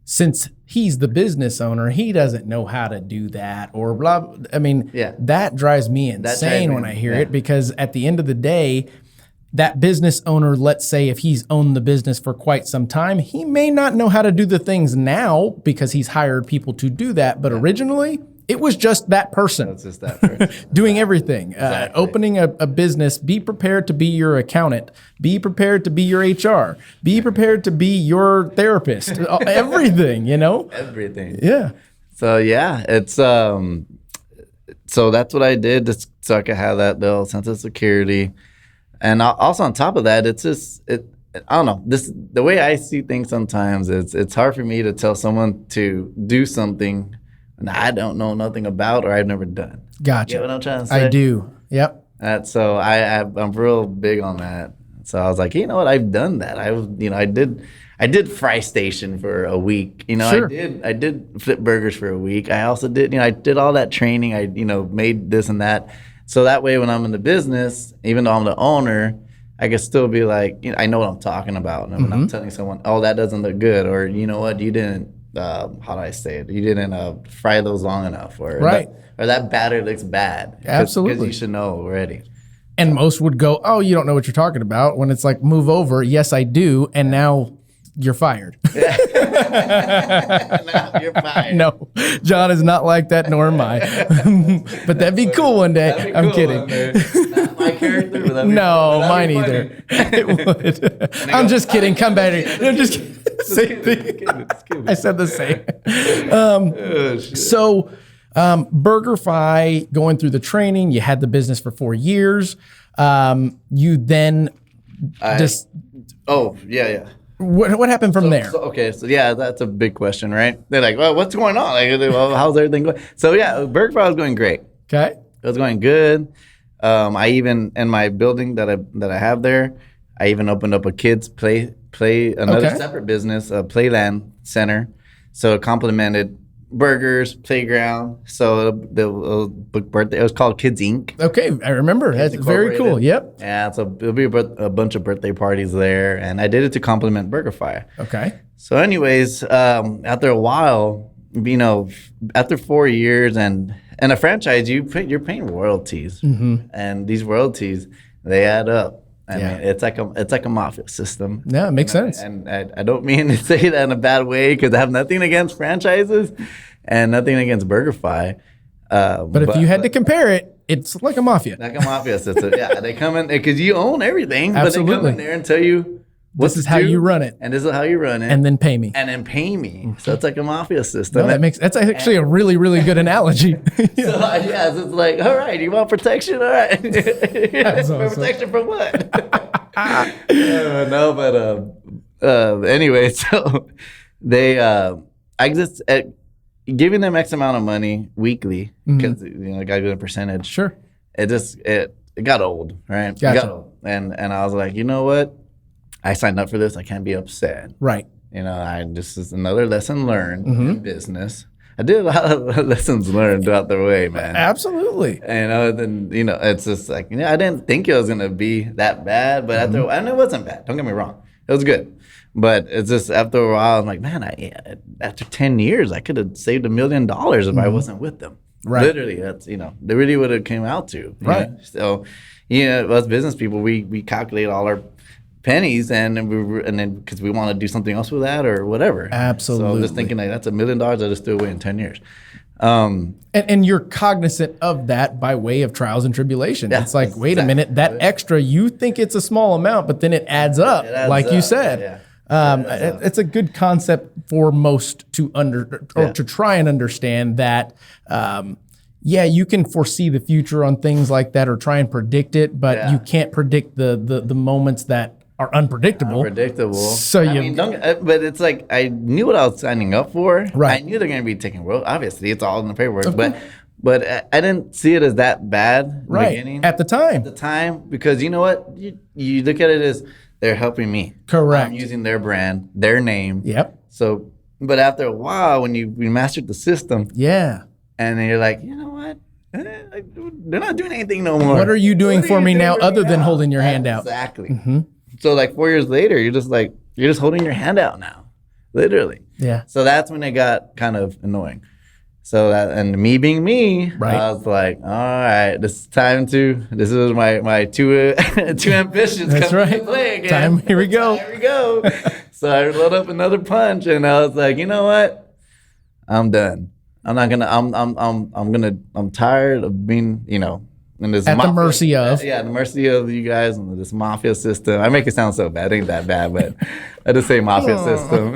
since he's the business owner, he doesn't know how to do that, or blah. I mean, that drives me insane when I hear it, because at the end of the day, that business owner, let's say if he's owned the business for quite some time, he may not know how to do the things now because he's hired people to do that. But originally, it was just that person. It's just that person. Doing everything. Exactly. Opening a business, be prepared to be your accountant. Be prepared to be your HR. Be prepared to be your therapist. Everything, Everything. Yeah. So yeah, it's so that's what I did just so I could have that little sense of security. And also on top of that, it's just I don't know. The way I see things sometimes, it's hard for me to tell someone to do something and I don't know nothing about or I've never done. Gotcha. You know what I'm trying to say? I do. Yep. So I'm real big on that. So I was like, you know what? I've done that. I did Fry Station for a week. Sure. I did flip burgers for a week. I also did, I did all that training. I, made this and that. So that way when I'm in the business, even though I'm the owner, I can still be like, I know what I'm talking about. And when I'm telling someone, oh, that doesn't look good. Or you know what, you didn't, how do I say it? You didn't fry those long enough. Or right. That batter looks bad. Absolutely. Because you should know already. And most would go, oh, you don't know what you're talking about. When it's like, move over. Yes, I do. And now you're fired. Now you're fired. No, John is not like that, nor am I. But that'd be cool one day. I'm kidding. Not my character, but that'd be no, cool. mine That'd be either. It would. I'm just kidding. Come back here. I'm just kidding. Same thing. I said the same. So, BurgerFi, going through the training, you had the business for 4 years. You then yeah. What happened from there? So yeah, that's a big question, right? They're like, well, what's going on? Like, well, how's everything going? So yeah, BurgerFi was going great. Okay. It was going good. I even, in my building that I have there, I even opened up a kids play another separate business, a playland center. So it complemented burgers, playground. So the birthday, it was called Kids Inc. Okay, I remember. That's very cool. Yep. Yeah, so there'll be a bunch of birthday parties there, and I did it to complement BurgerFi. Okay. So anyways, after a while, after 4 years and a franchise, you're paying royalties, and these royalties, they add up. I mean, it's like a mafia system. Yeah, it makes sense. And I don't mean to say that in a bad way because I have nothing against franchises and nothing against BurgerFi. But if you had to compare it, it's like a mafia. Like a mafia system. Yeah, they come in because you own everything. Absolutely. But they come in there and tell you this is how you run it. And this is how you run it. And then pay me. So it's like a mafia system. No, that's actually a really, really good analogy. So it's like, all right, you want protection? All right. Awesome. Protection from what? Anyway, so they, I just, giving them X amount of money weekly, because, I got to do a percentage. Sure. It got old, right? Gotcha. It got old. And I was like, you know what? I signed up for this. I can't be upset. Right. This is another lesson learned in business. I did a lot of lessons learned throughout the way, man. Absolutely. And it's just like, I didn't think it was going to be that bad, but and it wasn't bad. Don't get me wrong. It was good. But it's just after a while, I'm like, man, after 10 years, I could have saved $1 million if I wasn't with them. Right. Literally, that's, they really would have came out to. Right. So, us business people, we calculate all our pennies and then because we want to do something else with that or whatever. Absolutely. So I'm just thinking like that's $1 million I just threw away in 10 years. And you're cognizant of that by way of trials and tribulations. Yeah, it's like, wait a minute, that extra, you think it's a small amount, but then it adds up, you said. Yeah. It's a good concept for most to to try and understand that. You can foresee the future on things like that or try and predict it, but you can't predict the moments that are unpredictable. So but it's like I knew what I was signing up for. Right. I knew they're going to be taking royalties. Obviously, it's all in the paperwork. But I didn't see it as that bad. In the beginning. At the time. Because you know what? You look at it as they're helping me. Correct. I'm using their brand, their name. Yep. So, but after a while, when we mastered the system. Yeah. And then you're like, you know what? They're not doing anything no more. What are you doing for me now other than holding your hand out? Exactly. Mm-hmm. So like 4 years later, you're just holding your hand out now. Literally. Yeah. So that's when it got kind of annoying. So that, and me being me, Right. I was like, all right, this is my too ambitious. That's coming right. to play again. Time, here we go. Here we go. So I load up another punch, and I was like, you know what? I'm done. I'm not gonna. I'm tired of being, in this At the mercy of. Yeah, the mercy of you guys and this mafia system. I make it sound so bad. It ain't that bad, but I just say mafia system.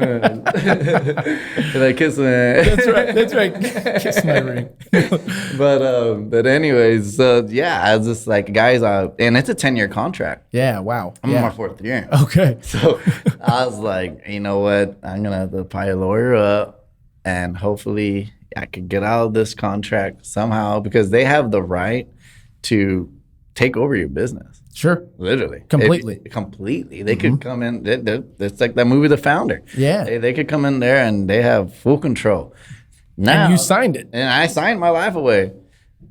Like kiss me. That's right. Kiss my ring. But anyways, I was just like, guys, and it's a 10-year contract. Yeah, wow. I'm yeah. in my 4th year. Okay. So I was like, you know what? I'm gonna have to pay a lawyer up, and hopefully I could get out of this contract somehow, because they have the right to take over your business. Sure. Literally. Completely. Completely. They could come in. It's like that movie, The Founder. Yeah. They could come in there and they have full control. Now, And you signed it. And I signed my life away.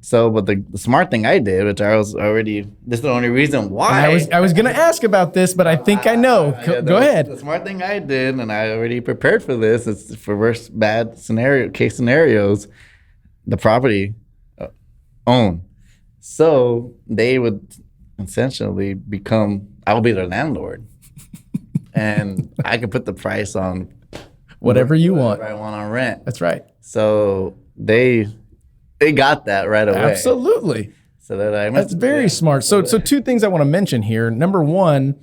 So, but the smart thing I did, which I was already, this is the only reason why. I was going to ask about this, but I think I know. Go ahead. The smart thing I did, and I already prepared for this, is for worst bad case scenarios, the property own. So they would essentially I'll be their landlord. And I could put the price on Whatever you want. I want on rent. That's right. So they got that right away. Absolutely. So that That's very smart. So 2 things I want to mention here. Number 1,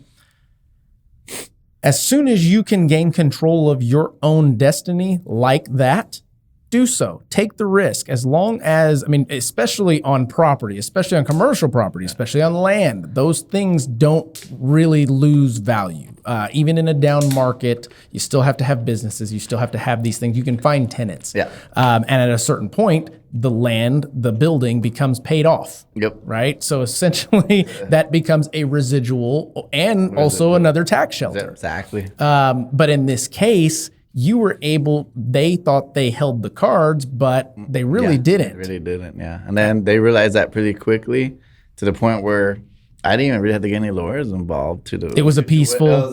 as soon as you can gain control of your own destiny like that, do so. Take the risk. As long as, especially on property, especially on commercial property, especially on land, those things don't really lose value. Even in a down market, you still have to have businesses. You still have to have these things. You can find tenants. Yeah. And at a certain point, the land, the building becomes paid off. Yep. Right? So essentially, that becomes a residual and also another tax shelter. Exactly. But in this case, they thought they held the cards, but they really didn't. They really didn't, yeah. And then they realized that pretty quickly, to the point where I didn't even really have to get any lawyers involved. It was a peaceful.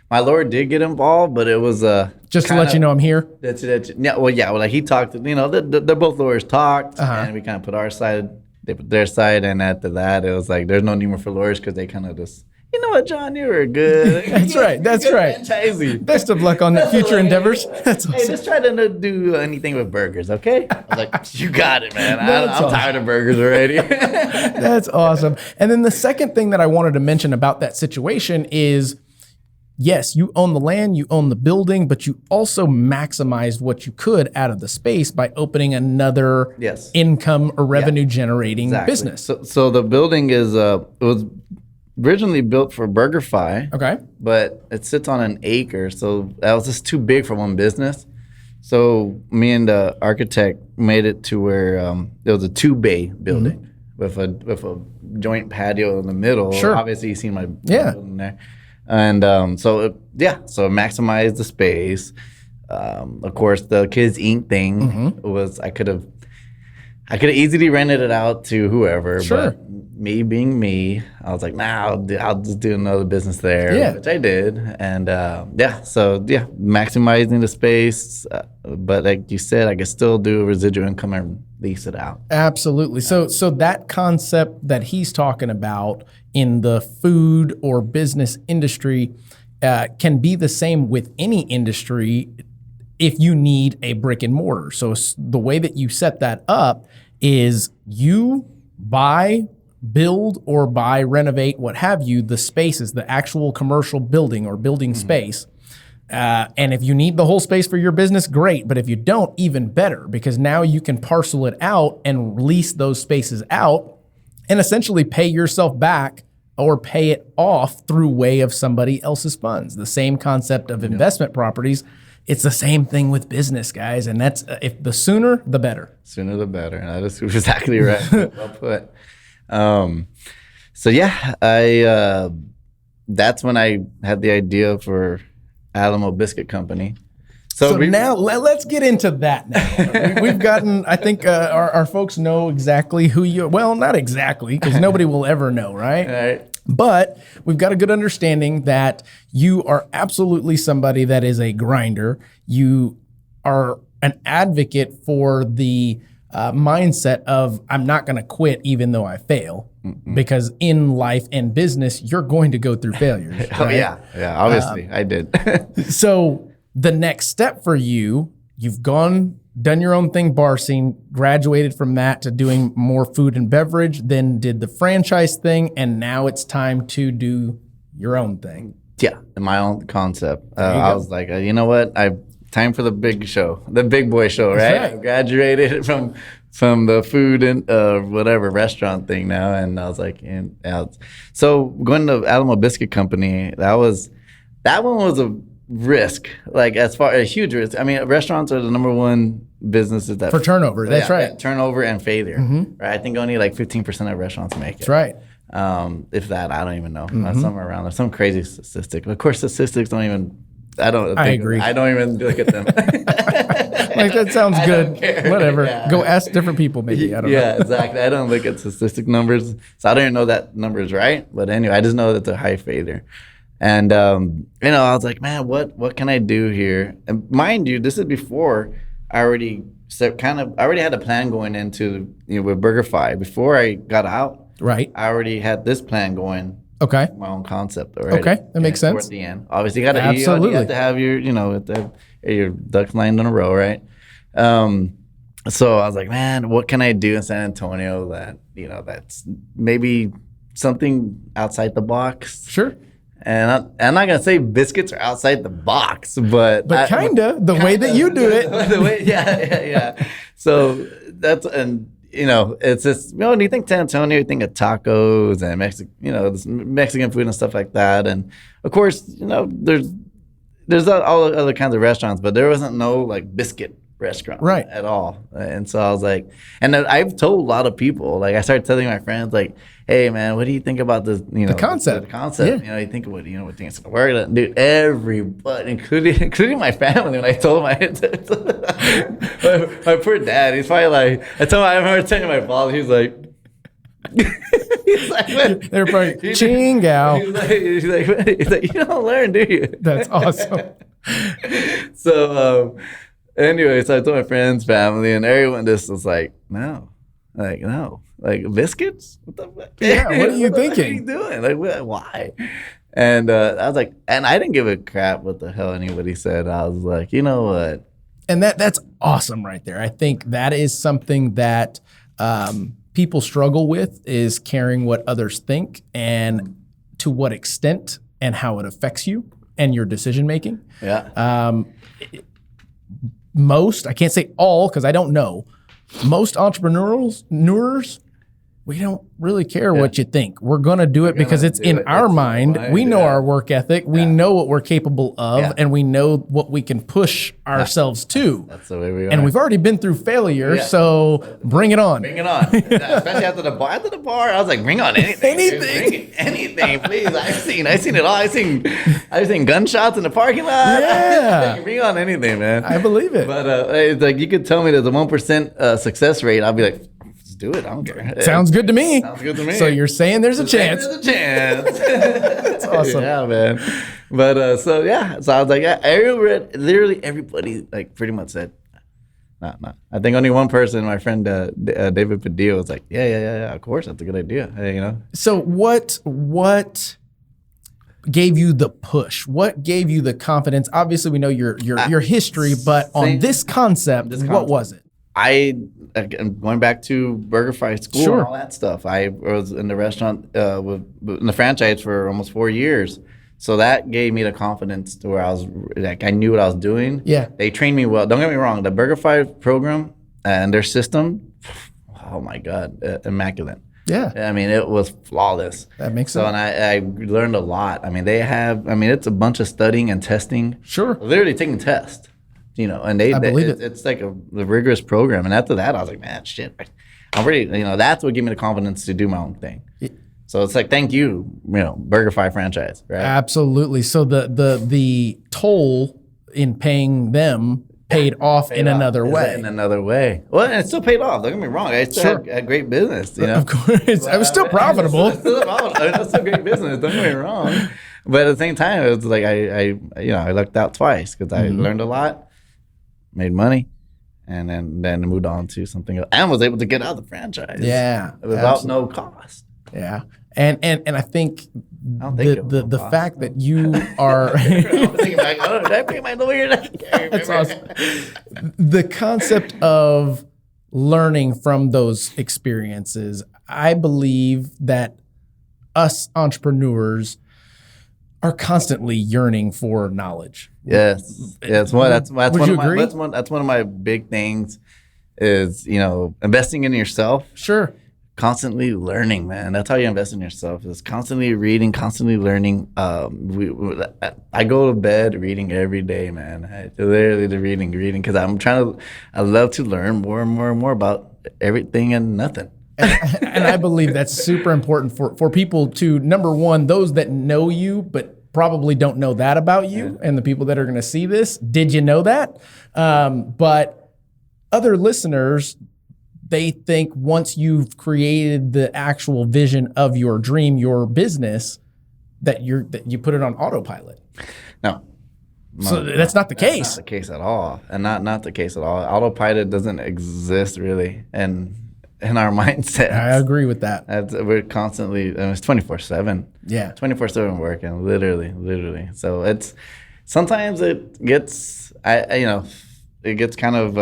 My lawyer did get involved, but it was just to let you know I'm here. Like he talked. They're both lawyers talked, and we kind of put our side, they put their side, and after that, it was like there's no need more for lawyers, because they kind of just. You know what, John? You were good. That's right. Franchisee. Best of luck on the future endeavors. That's awesome. Hey, just try to do anything with burgers, okay? I was like, you got it, man. I'm tired of burgers already. That's awesome. And then the second thing that I wanted to mention about that situation is, yes, you own the land, you own the building, but you also maximized what you could out of the space by opening another income or revenue generating business. So the building is it was originally built for BurgerFi. Okay. But it sits on an acre, so that was just too big for one business. So me and the architect made it to where it was a 2-bay building with a joint patio in the middle. Sure. Obviously, you see my building there. And so it maximized the space. Of course, the Kids Inc. thing was I could have easily rented it out to whoever. Sure. But me being me, I was like, nah, I'll just do another business there, which I did. And maximizing the space. But like you said, I could still do a residual income and lease it out. Absolutely. So that concept that he's talking about in the food or business industry can be the same with any industry if you need a brick and mortar. So the way that you set that up is you build or buy, renovate, what have you, the spaces, the actual commercial building or building space. And if you need the whole space for your business, great. But if you don't, even better, because now you can parcel it out and lease those spaces out and essentially pay yourself back or pay it off through way of somebody else's funds. The same concept of investment properties. It's the same thing with business, guys. And that's if the sooner, the better. Sooner, the better. That is exactly right. Well put. That's when I had the idea for Alamo Biscuit Company. So now let's get into that now. We've gotten, I think our folks know exactly who you, well, not exactly, because nobody will ever know, right? Right. But we've got a good understanding that you are absolutely somebody that is a grinder. You are an advocate for the mindset of I'm not going to quit even though I fail, because in life and business, you're going to go through failures. Oh, right? yeah, obviously, I did. So the next step for you, you've done your own thing, bar scene, graduated from that to doing more food and beverage, then did the franchise thing, and now it's time to do your own thing. Yeah, my own concept. I was like, you know what? Time for the big show, the big boy show, right? I graduated from the food and whatever restaurant thing now, and I was like, so going to Alamo Biscuit Company, that one was a risk, like as far a huge risk. I mean, restaurants are the number one businesses that for turnover. That's right. Turnover and failure. Right. I think only like 15% of restaurants make it. That's right. If that, I don't even know. Somewhere around there, some crazy statistic. Of course, statistics don't even. I agree. I don't even look at them. Like, that sounds good. Whatever. Yeah. Go ask different people, maybe. I don't know. Yeah, exactly. I don't look at statistic numbers, so I don't even know that number is right. But anyway, I just know that it's a high failure. And I was like, man, what can I do here? And mind you, this is before I already had a plan going into with BurgerFi. Before I got out, right? I already had this plan going. Okay. My own concept already. Okay, that makes sense. Toward the end, obviously, you got to have your ducks lined in a row, right? So I was like, man, what can I do in San Antonio that's maybe something outside the box? Sure. And I'm not gonna say biscuits are outside the box, but kinda the way that you do it. The way, yeah. So that's it's just when you think San Antonio, you think of tacos and Mexican food and stuff like that. And of course, there's all other kinds of restaurants, but there wasn't no like biscuit restaurant at all. And so I was like, and then I've told a lot of people, like I started telling my friends, like, hey man, what do you think about this? The concept. The concept. Yeah. You think what think it's gonna work? Dude, everybody, including my family, when I told my poor dad, he's probably like, I remember telling my father, he's like. He's like, they're probably ching gal. He's like, you don't learn, do you? That's awesome. So anyway, so I told my friends, family, and everyone just was like, no, like biscuits? What the fuck? Yeah, what are you thinking? What are you doing? Like, why? And I was like, and I didn't give a crap what the hell anybody said. I was like, you know what? And that's awesome right there. I think that is something that people struggle with, is caring what others think and to what extent and how it affects you and your decision making. Yeah. Most, I can't say all because I don't know, most entrepreneurs, we don't really care what you think. We're going to do it because it's in our mind. We know our work ethic. We know what we're capable of, and we know what we can push ourselves to. That's the way we are. And we've already been through failure, so bring it on. Bring it on. Especially after the bar. After the bar, I was like, bring on anything. Anything. Anything, please. I've seen it all. I've seen gunshots in the parking lot. Yeah. Bring on anything, man. I believe it. But it's like, you could tell me there's a 1% success rate. I'll be like, do it. I don't care. Sounds good to me. Sounds good to me. So you're saying there's a chance. There's a chance. That's awesome. Yeah, man. But so I was like, literally everybody like pretty much said, no. I think only one person, my friend David Padilla, was like, yeah, of course, that's a good idea. So what gave you the push? What gave you the confidence? Obviously, we know your history, but on this concept, what was it? I'm going back to BurgerFi school and all that stuff. I was in the restaurant in the franchise for almost 4 years. So that gave me the confidence to where I was like, I knew what I was doing. Yeah. They trained me well. Don't get me wrong. The BurgerFi program and their system, oh my God, immaculate. Yeah. I mean, it was flawless. That makes sense. So, and I learned a lot. I mean, it's a bunch of studying and testing. Sure. Literally taking tests. And it's like a rigorous program. And after that, I was like, man, shit, I'm ready. That's what gave me the confidence to do my own thing. So it's like, thank you, BurgerFi franchise, right? Absolutely. So the toll in paying them paid off in another way. In another way. Well, and it still paid off. Don't get me wrong. I still had great business. Of course. I was still profitable. It's still great business. Don't get me wrong. But at the same time, it was like I lucked out twice because I learned a lot. Made money, and then moved on to something else, and was able to get out of the franchise. Yeah, without no cost. Yeah, and I think the fact that you are I'm thinking back, did I pay my lawyer? That's awesome. The concept of learning from those experiences, I believe that us entrepreneurs are constantly yearning for knowledge. Yes. That's one of my big things is, investing in yourself. Sure. Constantly learning, man. That's how you invest in yourself, is constantly reading, constantly learning. I go to bed reading every day, man. Literally reading, because I love to learn more and more and more about everything and nothing. And I believe that's super important for people to, number one, those that know you, but probably don't know that about you, and the people that are going to see this, did you know that? But other listeners, they think once you've created the actual vision of your dream, your business, that you put it on autopilot. No. So that's not the case. Not the case at all. And not the case at all. Autopilot doesn't exist really in our mindset. I agree with that. We're constantly, it's 24/7. Yeah. 24/7 working, literally. So sometimes it gets, it gets kind of,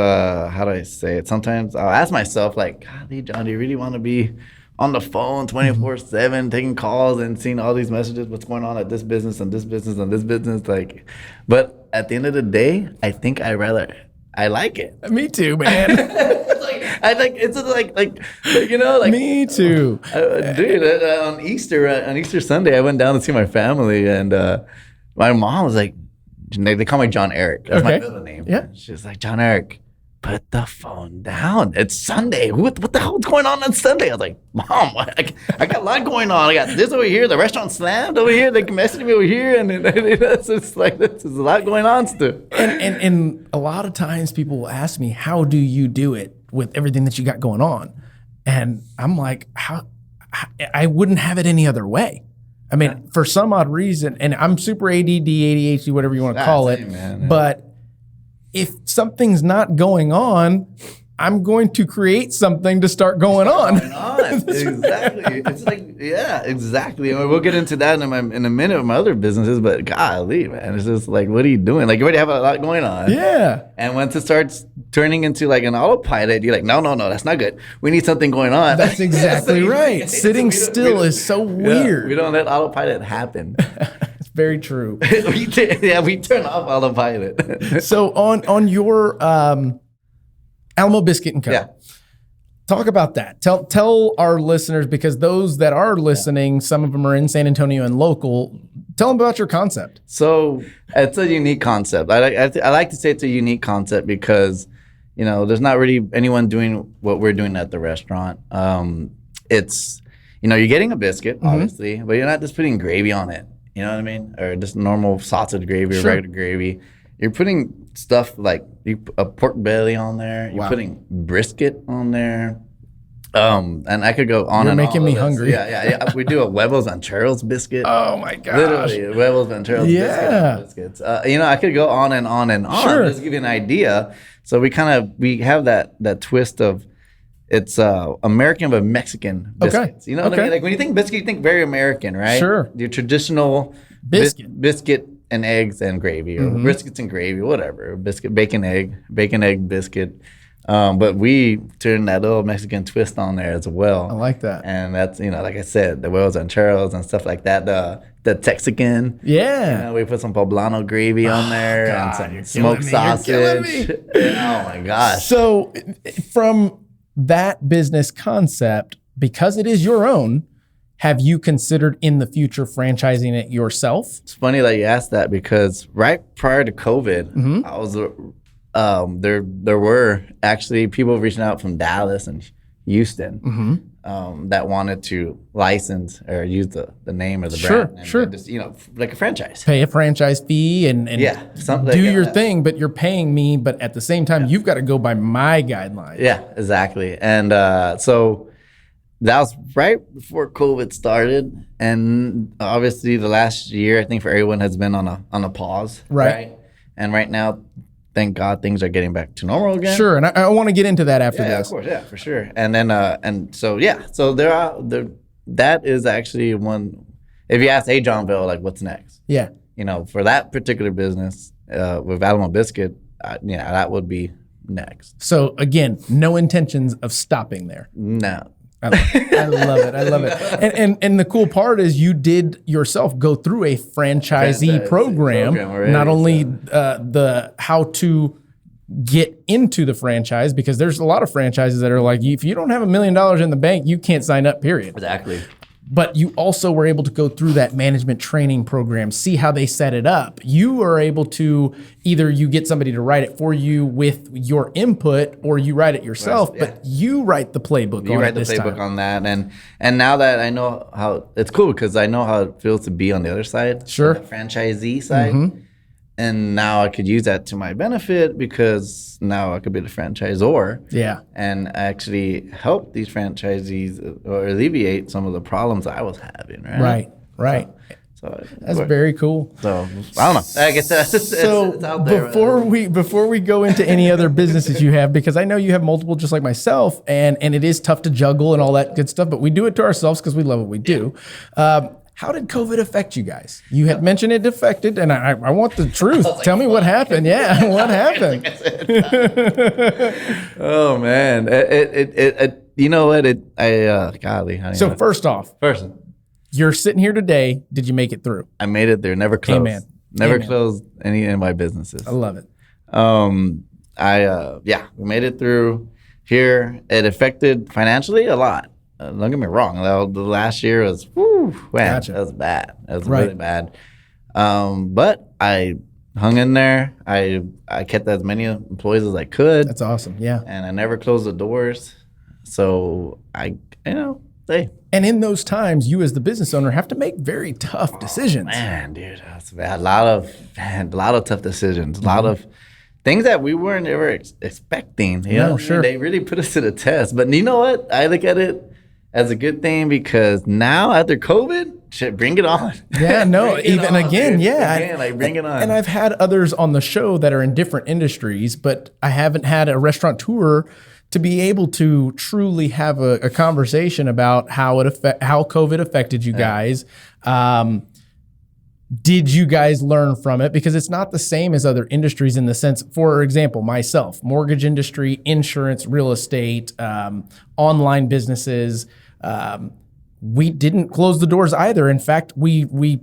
how do I say it? Sometimes I'll ask myself, like, golly, John, do you really want to be on the phone 24/7, taking calls and seeing all these messages, what's going on at this business and this business and this business? Like, but at the end of the day, I think I like it. Me too, man. Me too. Dude, on Easter Sunday, I went down to see my family, and my mom was like, they call me John Eric. That's my middle name. Yeah. She's like, John Eric, put the phone down. It's Sunday. What the hell is going on Sunday? I was like, Mom, I got a lot going on. I got this over here. The restaurant slammed over here. They messaged me over here. And it's just like, there's a lot going on still. And a lot of times people will ask me, how do you do it with everything that you got going on? And I'm like, I wouldn't have it any other way. I mean, for some odd reason, and I'm super ADD, ADHD, whatever you want to call it, but if something's not going on, I'm going to create something to start going on. Exactly. It's like, yeah, exactly. And we'll get into that in a minute with my other businesses, but golly, man, it's just like, what are you doing? Like, you already have a lot going on. Yeah. And once it starts turning into like an autopilot, you're like, no, that's not good. We need something going on. That's exactly right. Sitting still is so weird. Yeah, we don't let autopilot happen. It's very true. we turn off autopilot. So on your Alamo Biscuit Co. Yeah. Talk about that. Tell our listeners, because those that are listening, some of them are in San Antonio and local. Tell them about your concept. So it's a unique concept. I like to say it's a unique concept because, there's not really anyone doing what we're doing at the restaurant. It's, you're getting a biscuit, obviously, but you're not just putting gravy on it. You know what I mean? Or just normal sausage gravy or regular gravy. You're putting stuff like a pork belly on there. You're putting brisket on there. And I could go on. You're making me hungry. Yeah. We do a huevos and churros biscuit. Oh my gosh. Literally, huevos and churros biscuits. I could go on and on and on. Sure. Just to give you an idea. So we have that twist of it's American but Mexican biscuits. Okay. You know what I mean? Like when you think biscuit, you think very American, right? Sure. Your traditional biscuit and eggs and gravy, or briskets and gravy, whatever. Biscuit, bacon, egg, biscuit. But we turn that little Mexican twist on there as well. I like that. And that's, like I said, the huevos and churros and stuff like that. The Texican. Yeah. We put some poblano gravy on there and some smoked sausage. Oh my gosh. So from that business concept, because it is your own, have you considered in the future franchising it yourself? It's funny that you asked that, because right prior to COVID, I was there were actually people reaching out from Dallas and Houston that wanted to license or use the name of the brand. Sure. And just, like a franchise. Pay a franchise fee and do your thing, but you're paying me. But at the same time, you've got to go by my guidelines. Yeah, exactly. And so that was right before COVID started, and obviously the last year, I think for everyone has been on a pause, right? And right now, thank God things are getting back to normal again. Sure, and I want to get into that after Yeah, this. of course, yeah, for sure. And then so that is actually one. If you ask Johnville, like, what's next? Yeah. For that particular business with Alamo Biscuit, that would be next. So again, no intentions of stopping there. No. I love it. I love it. And the cool part is you did yourself go through a franchisee program already, not only the how to get into the franchise, because there's a lot of franchises that are like, if you don't have $1 million in the bank, you can't sign up, period. Exactly. But you also were able to go through that management training program, see how they set it up. You are able to either you get somebody to write it for you with your input, or you write it yourself. Yeah. But you write the playbook. You write the playbook on that, and now that I know how, it's cool because I know how it feels to be on the other side, sure, the franchisee side. And now I could use that to my benefit because now I could be the franchisor. Yeah. And actually help these franchisees or alleviate some of the problems I was having. Right. So that's very cool. So I don't know. I guess it's out there. Before we go into any other businesses you have, because I know you have multiple just like myself, and it is tough to juggle and all that good stuff, but we do it to ourselves because we love what we do. How did COVID affect you guys? You had mentioned it affected, and I want the truth. Tell me what happened. Yeah, what happened? Oh man, it you know what? Golly. So first off, you're sitting here today. Did you make it through? I made it there. Never closed. Amen. Never closed any of my businesses. I love it. We made it through here. It affected financially a lot. Don't get me wrong. The last year was, Gotcha. That was bad. That was really bad. But I hung in there. I kept as many employees as I could. That's awesome. Yeah. And I never closed the doors. So And in those times, you as the business owner have to make very tough decisions. Man, dude, that's bad. A lot of tough decisions. A lot of things that we weren't ever expecting. You know? Sure. They really put us to the test. But you know what? I look at it as a good thing because now after COVID, shit, bring it on. Yeah, no, even again, yeah. Again, bring it on. And I've had others on the show that are in different industries, but I haven't had a restaurateur to be able to truly have a conversation about how COVID affected you guys. Did you guys learn from it? Because it's not the same as other industries in the sense, for example, myself, mortgage industry, insurance, real estate, online businesses. We didn't close the doors either. In fact, we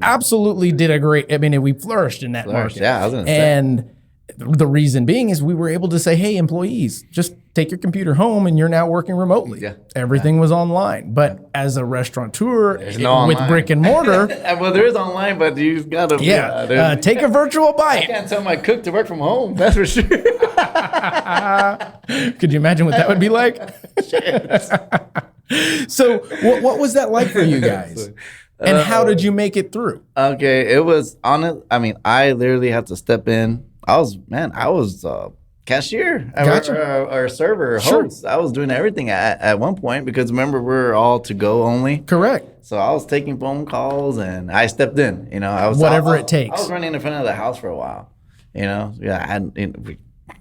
absolutely did a great, we flourished in that market. Yeah, I was gonna say. And the reason being is we were able to say, hey, employees, just take your computer home and you're now working remotely. Yeah. Everything was online. But as a restaurateur with online. brick and mortor. Well, there is online, but you've got to. Take a virtual bite. I can't tell my cook to work from home. That's for sure. Could you imagine what that would be like? So what was that like for you guys? And how did you make it through? Okay, it was honest. I literally had to step in. I was cashier or server or host. I was doing everything at one point because remember we're all to go only. Correct. So I was taking phone calls and I stepped in. I was whatever it takes. I was running in front of the house for a while. I had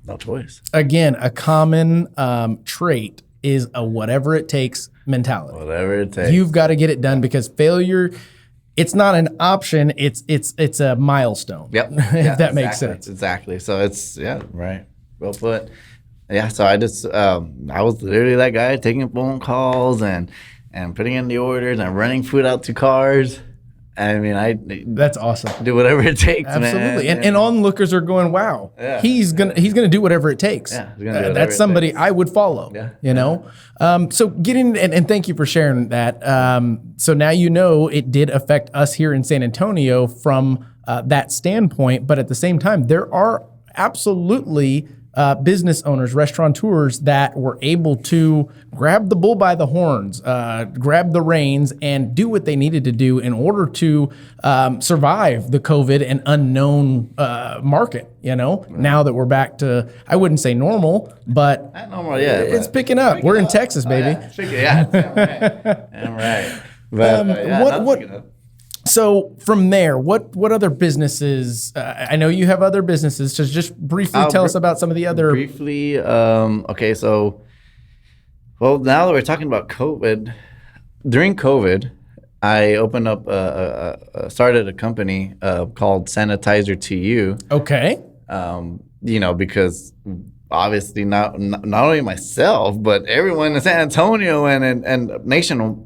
no choice. Again, a common trait is a whatever it takes mentality. Whatever it takes. You've got to get it done because failure. It's not an option. It's a milestone. Yep. If that makes sense. Exactly. So it's right. Well put. Yeah. So I just I was literally that guy taking phone calls and putting in the orders and running food out to cars. That's awesome. Do whatever it takes. Absolutely. Man. And onlookers are going, wow. Yeah. He's gonna do whatever it takes. Yeah. That's somebody I would follow. Yeah. So getting and thank you for sharing that. So now it did affect us here in San Antonio from that standpoint, but at the same time, there are absolutely business owners, restaurateurs that were able to grab the bull by the horns, grab the reins, and do what they needed to do in order to survive the COVID and unknown market. Now that we're back to, I wouldn't say normal, but not normal yet. It's picking up. We're in Texas, baby. Yeah, I'm right. But So from there, what other businesses? I know you have other businesses. So just briefly tell us about some of the other. Briefly, okay. So, well, now that we're talking about COVID, during COVID, I opened up, started a company called Sanitizer to You. Okay. Because obviously not only myself, but everyone in San Antonio and nationwide,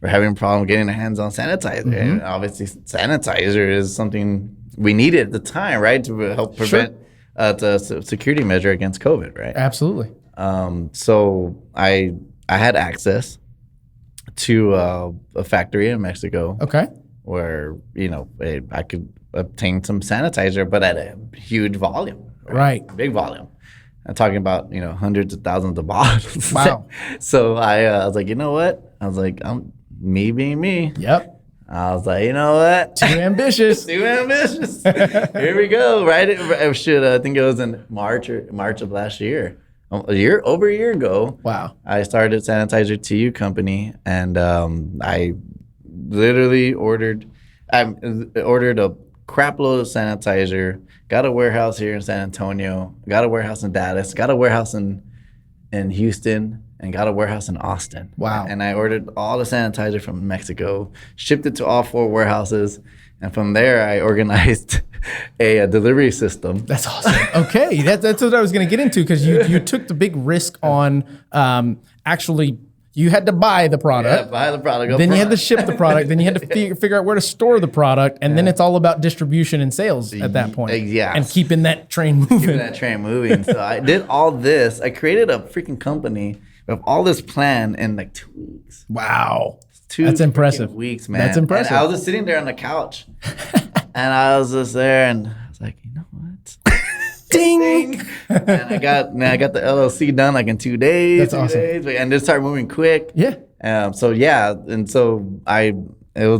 we're having a problem getting their hands on sanitizer. Mm-hmm. And obviously, sanitizer is something we needed at the time, right, to help prevent the security measure against COVID, right? Absolutely. So I had access to a factory in Mexico. Okay. Where I could obtain some sanitizer, but at a huge volume. Right. Big volume. I'm talking about hundreds of thousands of bottles. Wow. So I was like, you know what? I was like, me being me. Yep. I was like, you know what? Too ambitious. Too ambitious. Here we go. Right? I think it was in March of last year. Over a year ago. Wow. I started Sanitizer to You company, and I literally ordered a crap load of sanitizer, got a warehouse here in San Antonio, got a warehouse in Dallas, got a warehouse in Houston, and got a warehouse in Austin. Wow. And I ordered all the sanitizer from Mexico, shipped it to all 4 warehouses, and from there I organized a delivery system. That's awesome. Okay, that's what I was going to get into, because you took the big risk on actually. You had to buy the product. Yeah, buy the product. Then you had to ship the product. Then you had to figure out where to store the product. And then it's all about distribution and sales at that point. Yeah. And keeping that train moving. So I did all this. I created a freaking company with all this plan in like 2 weeks. Wow. That's impressive. Weeks, man. That's impressive. And I was just sitting there on the couch. And I was just there, and I was like, you know what? Ding. And I got the LLC done like in 2 days. That's awesome. And just started moving quick. Yeah. It was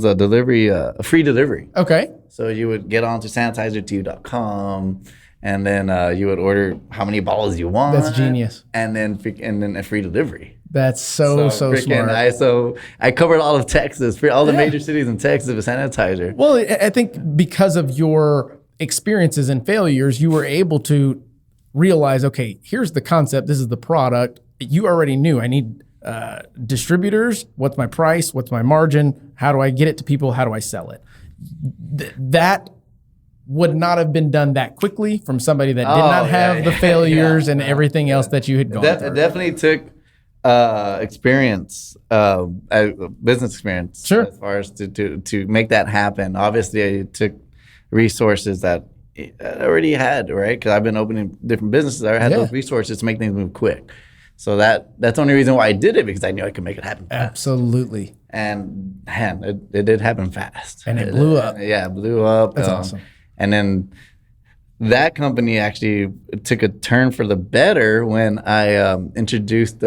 a free delivery. Okay. So you would get onto sanitizer2.com, and then you would order how many bottles you want. That's genius. And then a free delivery. That's so smart. I covered all of Texas, all the major cities in Texas with sanitizer. Well, I think because of your experiences and failures, you were able to realize, okay, here's the concept. This is the product. You already knew I need distributors. What's my price? What's my margin? How do I get it to people? How do I sell it? That would not have been done that quickly from somebody that did not have the failures and everything else that you had gone through. It definitely took experience, business experience, sure, as far as to make that happen. Obviously, it took resources that I already had, right? Because I've been opening different businesses. I had those resources to make things move quick. So that's the only reason why I did it, because I knew I could make it happen fast. Absolutely. And man, it did happen fast. And it blew up. Yeah, it blew up. That's awesome. And then that company actually took a turn for the better when I introduced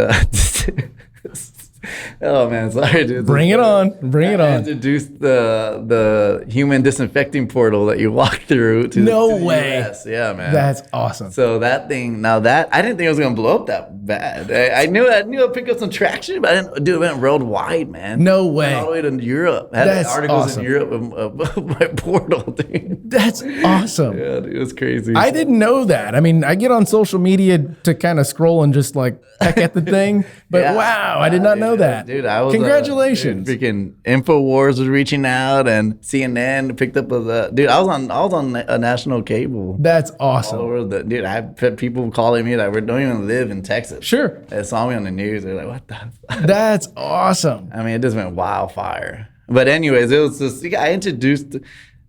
oh man, sorry, dude. Bring it on. I introduced the human disinfecting portal that you walk through to No the way. US. Yeah, man. That's awesome. So that thing, I didn't think it was gonna blow up that bad. I knew I'd pick up some traction, but I didn't do it. Went worldwide, man. No way. Went all the way to Europe. I had That's articles awesome. in Europe with my portal, dude. That's awesome. Yeah, dude, it was crazy. I didn't know that. I mean, I get on social media to kind of scroll and just like peck at the thing, but wow, I did not know that. Dude, I was congratulations. Freaking InfoWars was reaching out, and CNN picked up I was on a national cable. That's All awesome. over I had people calling me that don't even live in Texas. Sure. They saw me on the news. They're like, "What the?" That's awesome. I mean, it just went wildfire. But anyways, it was just I introduced.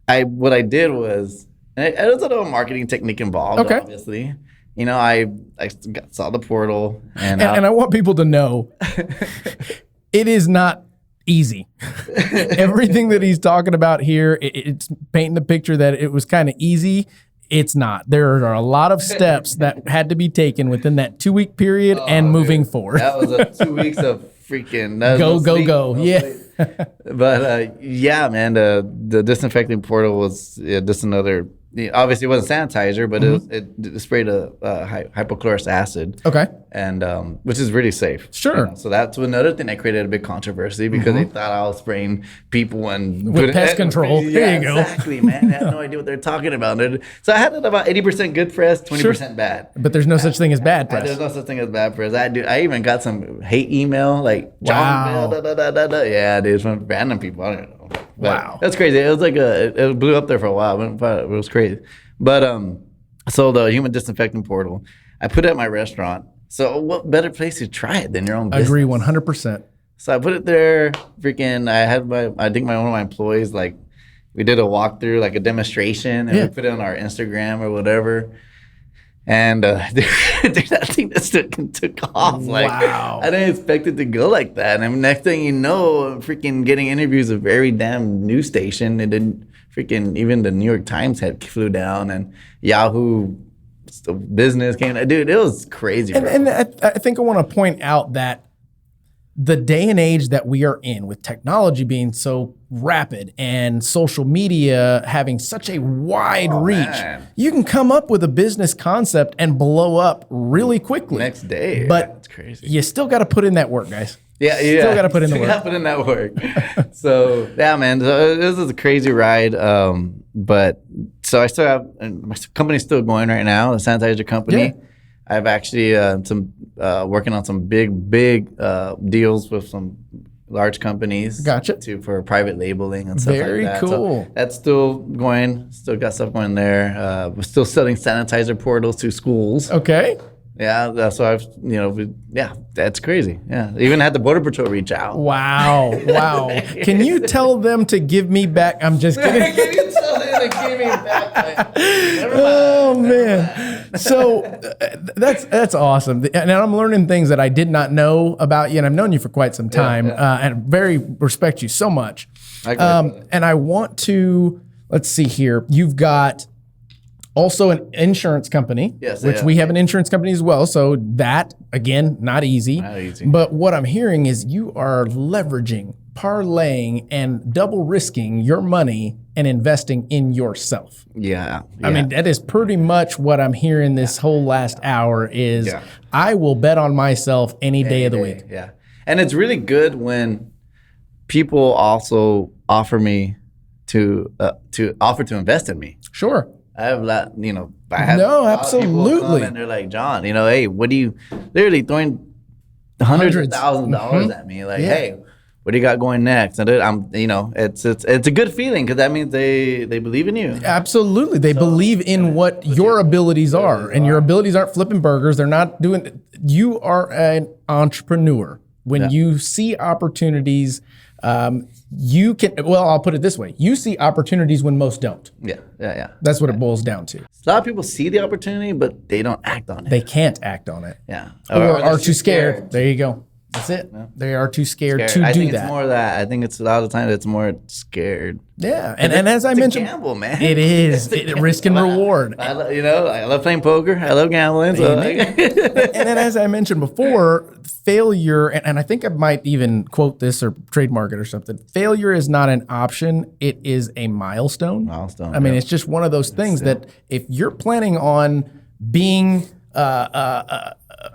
What I did was, and it was a little marketing technique involved. Okay. Obviously. I saw the portal, and I want people to know it is not easy. Everything that he's talking about here, it's painting the picture that it was kind of easy. It's not. There are a lot of steps that had to be taken within that 2-week period and moving forward. That was 2 weeks of freaking go. Yeah. But yeah, man, the disinfecting portal was just another obviously it wasn't sanitizer, but it sprayed a hypochlorous acid. Okay. And which is really safe. Sure. So that's another thing that created a big controversy because they thought I was spraying people and with pest control. There you go. Exactly, man. I had no idea what they're talking about. So I had it about 80% good press, 20% bad. But there's no such thing as bad press. There's no such thing as bad press. I even got some hate email like John Vale, yeah, dude, from random people. I don't know. But wow. That's crazy. It was like it blew up there for a while. It was crazy. But so the human disinfectant portal, I put it at my restaurant. So what better place to try it than your own business? Agree 100%. So I put it there. Freaking, I think one of my employees, like, we did a walkthrough, like a demonstration, and we put it on our Instagram or whatever. And that thing just took off. Like, wow. I didn't expect it to go like that. And next thing you know, I'm freaking getting interviews of every damn news station. And then freaking even the New York Times flew down, and Yahoo Business came. Dude, it was crazy. And I think I want to point out that the day and age that we are in, with technology being so rapid and social media having such a wide reach, man. You can come up with a business concept and blow up really quickly. Next day. But it's crazy. You still got to put in that work, guys. Yeah. Still got to put in the work. Got to put in that work. So, yeah, man. So this is a crazy ride. But so I still have, and my company's still going right now, the Sanitizer company. Yeah. I've actually working on some big deals with some large companies. Gotcha. For private labeling and stuff Very like that. cool. So that's still going. Still got stuff going there. We're still selling sanitizer portals to schools. Okay. Yeah, that's why that's crazy. Yeah, even had the Border Patrol reach out. Wow. Can you tell them to give me back? I'm just kidding. Can you tell them to give me back? Oh man. So that's awesome. And I'm learning things that I did not know about you, and I've known you for quite some time, and very respect you so much. And I want to, let's see here. You've got also an insurance company, which we have an insurance company as well. So that, again, not easy. But what I'm hearing is you are leveraging, parlaying, and double risking your money and investing in yourself. Yeah. I mean, that is pretty much what I'm hearing this whole last hour is I will bet on myself any day of the week. Yeah. And it's really good when people also offer me to invest in me. Sure. I have a lot, I have no, a lot of people absolutely. come and they're like, John, hey, what do you, literally throwing hundreds of thousands of dollars at me. Like, hey, what do you got going next? And I'm, it's a good feeling because that means they believe in you. Absolutely. They believe in what your abilities are, and your abilities aren't flipping burgers. They're not doing, you are an entrepreneur. When you see opportunities, you can, I'll put it this way. You see opportunities when most don't. Yeah. That's what it boils down to. A lot of people see the opportunity, but they don't act on it. They can't act on it. Yeah. Or are too scared. There you go. That's it. Yeah. They are too scared to do that. I think it's more that. I think it's a lot of the time it's more scared. Yeah, and as I mentioned, it's a gamble, man. It is risk and reward. I love playing poker. I love gambling. So and then, as I mentioned before, failure, and I think I might even quote this or trademark it or something. Failure is not an option; it is a milestone. I mean, it's just one of those things that if you're planning on being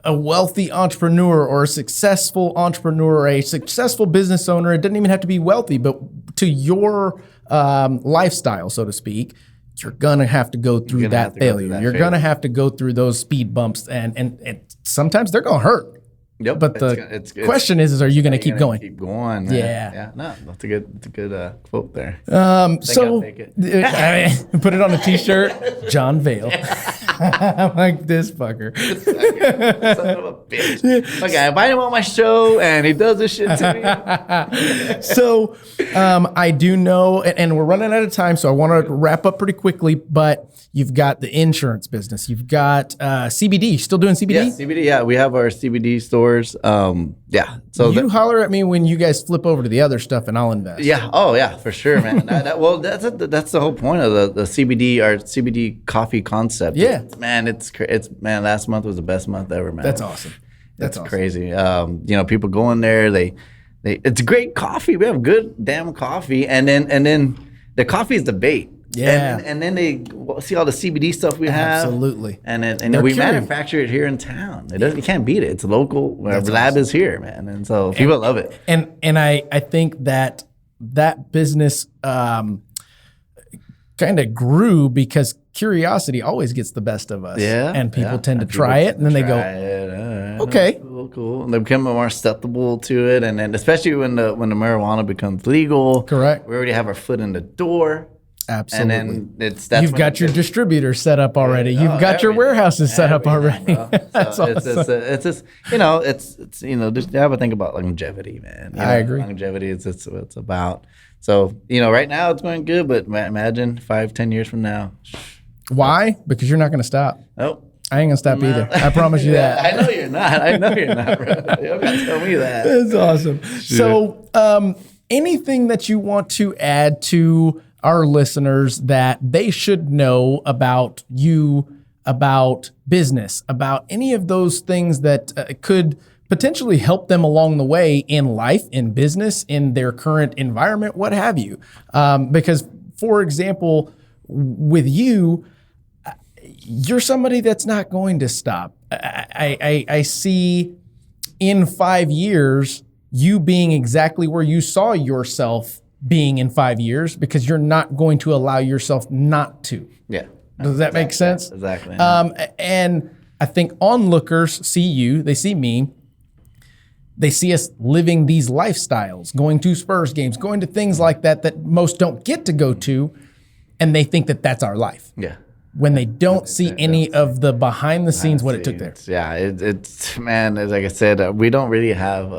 a wealthy entrepreneur or a successful entrepreneur or a successful business owner, it doesn't even have to be wealthy, but to your lifestyle, so to speak, you're going to have to go through that failure. You're going to have to go through those speed bumps, and sometimes they're going to hurt. Yep. But the question is are you going to keep going? Keep going. Man. Yeah. No, that's a good quote there. So put it on a t-shirt. John Vale. I'm like this fucker. Son of a bitch. Okay, I invite him on my show and he does this shit to me. So I do know, and we're running out of time, so I want to wrap up pretty quickly, but you've got the insurance business. You've got CBD. Still doing CBD? Yeah, CBD. Yeah, we have our CBD stores. So you holler at me when you guys flip over to the other stuff, and I'll invest. Yeah. Oh, yeah, for sure, man. That's the whole point of the CBD, our CBD coffee concept. Yeah, man, it's last month was the best month ever, man. That's awesome. That's awesome. Crazy. People go in there. It's great coffee. We have good damn coffee, and then the coffee is the bait. Yeah. And then they see all the CBD stuff we have. Absolutely. And then we manufacture it here in town. You can't beat it. It's local. Our lab is here, man. And so people love it. And I think that business kind of grew because curiosity always gets the best of us. Yeah. And people tend to try it, and then they go, okay. Cool. And they become more susceptible to it. And then especially when the marijuana becomes legal. Correct. We already have our foot in the door. Absolutely. And then you've got your distributor set up already. You've got your warehouses set up already. That's awesome. It's just, it's just have a think about longevity, man. I agree. Longevity is what it's about. So, right now it's going good, but imagine 5-10 years from now. Why? Because you're not going to stop. Nope. I ain't going to stop either. I promise you that. I know you're not, bro. You're going to tell me that. That's awesome. So, anything that you want to add to our listeners that they should know about you, about business, about any of those things that could potentially help them along the way in life, in business, in their current environment, what have you? Because, for example, with you, you're somebody that's not going to stop. I see in 5 years you being exactly where you saw yourself being in 5 years, because you're not going to allow yourself not to. Yeah. Does that make sense? Exactly. And I think onlookers see you, they see me, they see us living these lifestyles, going to Spurs games, going to things like that most don't get to go to, and they think that that's our life. Yeah. When they don't see any of the behind the scenes, what it took there. Yeah, it's man, as like I said, we don't really have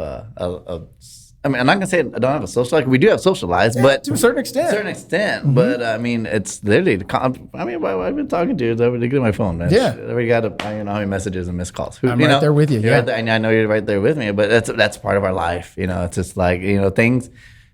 I mean, I'm not gonna say I don't have a social life. We do have social lives, but to a certain extent. Mm-hmm. But I mean, it's literally. I've been talking to you. I look at my phone. Man. Yeah, we got how many messages and missed calls. I'm right there with you. Yeah, right there, and I know you're right there with me. But that's part of our life. It's just like things.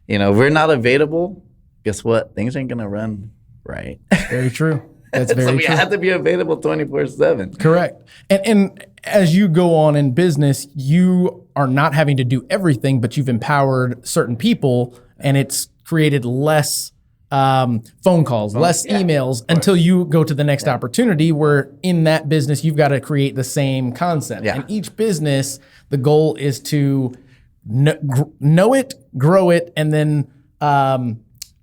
We're not available. Guess what? Things ain't gonna run right. Very true. That's very true. So we have to be available 24/7. Correct. And as you go on in business, you are not having to do everything, but you've empowered certain people, and it's created less phone calls, less emails until you go to the next opportunity, where in that business, you've got to create the same concept. Yeah. And each business, the goal is to know it, grow it, and then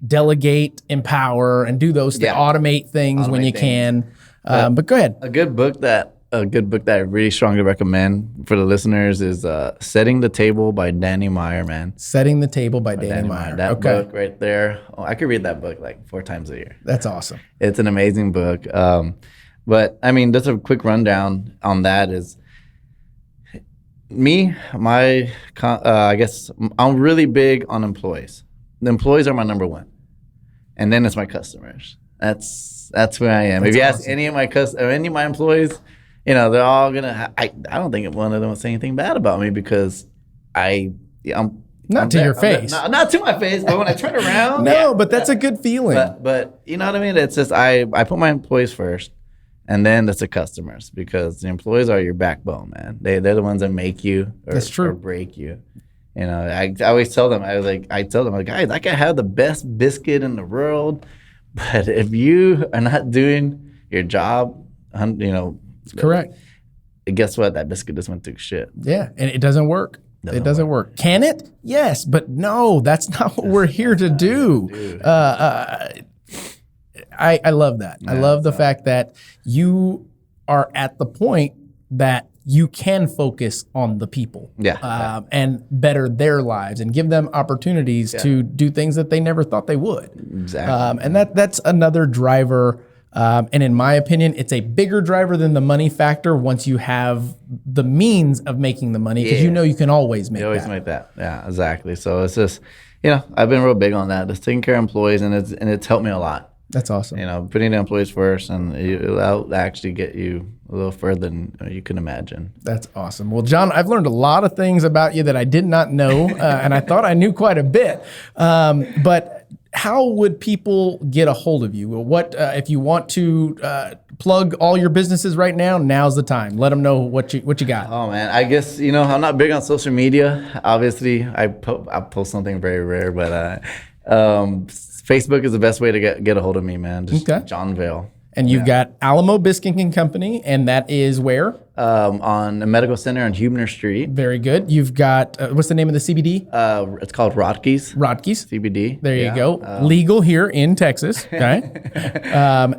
delegate, empower, and do those things, automate things when you can. But go ahead. A good book that I really strongly recommend for the listeners is Setting the Table by Danny Meyer, man. Setting the Table by Danny Meyer. That book right there. I could read that book like 4 times a year. That's awesome. It's an amazing book. But I mean, just a quick rundown on that is me, I guess I'm really big on employees. The employees are my number one. And then it's my customers. That's where I am. If you ask any of my employees, they're all gonna. I don't think one of them will say anything bad about me, because I'm not to your face. Not to my face, but when I turn around. But that's a good feeling. But you know what I mean? It's just I put my employees first, and then that's the customers, because the employees are your backbone, man. They're the ones that make you or break you. I always tell them, guys, I can have the best biscuit in the world, but if you are not doing your job, correct. Guess what? That biscuit just went through shit. Yeah, and it doesn't work. It doesn't work. Can it? Yes, but no, that's not what we're here to do. I love that. I love the fact that you are at the point that you can focus on the people and better their lives and give them opportunities to do things that they never thought they would. Exactly. And that's another driver. And in my opinion, it's a bigger driver than the money factor once you have the means of making the money, because you can always make that. You always make that. Yeah, exactly. So it's just, I've been real big on that, just taking care of employees, and it's helped me a lot. That's awesome. Putting the employees first, and it'll actually get you a little further than you can imagine. That's awesome. Well, John, I've learned a lot of things about you that I did not know, and I thought I knew quite a bit. But how would people get a hold of you? What if you want to plug all your businesses right now? Now's the time. Let them know what you got. Oh man, I guess I'm not big on social media. Obviously, I post something very rare, but Facebook is the best way to get a hold of me, man. Just Okay. John Vale. And you've got Alamo Biscuit Company, and that is where? On a medical center on Huebner Street. Very good. You've got, what's the name of the CBD? It's called Rodkeys. Rodkeys. CBD. There you go. Legal here in Texas. Okay.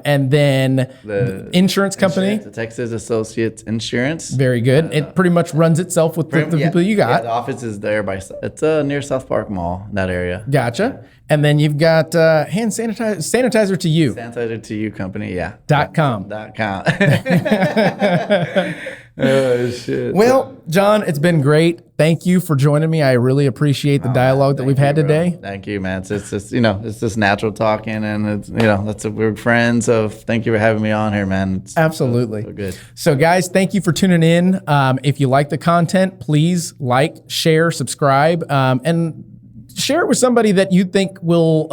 And then the insurance company. The Texas Associates Insurance. Very good. It pretty much runs itself with the people you got. Yeah, the office is there it's near South Park Mall, that area. Gotcha. And then you've got hand sanitizer to you. Sanitizer to you company, yeah. .com. .com. Oh shit. Well, John, it's been great. Thank you for joining me. I really appreciate the dialogue that we've had today. Thank you, man. It's just it's just natural talking, and it's we're friends. So thank you for having me on here, man. Absolutely. So good. So guys, thank you for tuning in. If you like the content, please like, share, subscribe, and share it with somebody that you think will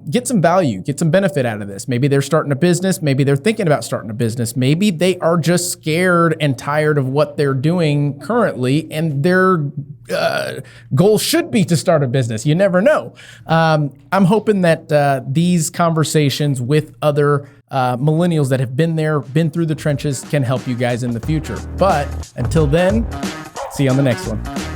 get some value, get some benefit out of this. Maybe they're starting a business. Maybe they're thinking about starting a business. Maybe they are just scared and tired of what they're doing currently, and their goal should be to start a business. You never know. I'm hoping that these conversations with other millennials that have been there, been through the trenches, can help you guys in the future. But until then, see you on the next one.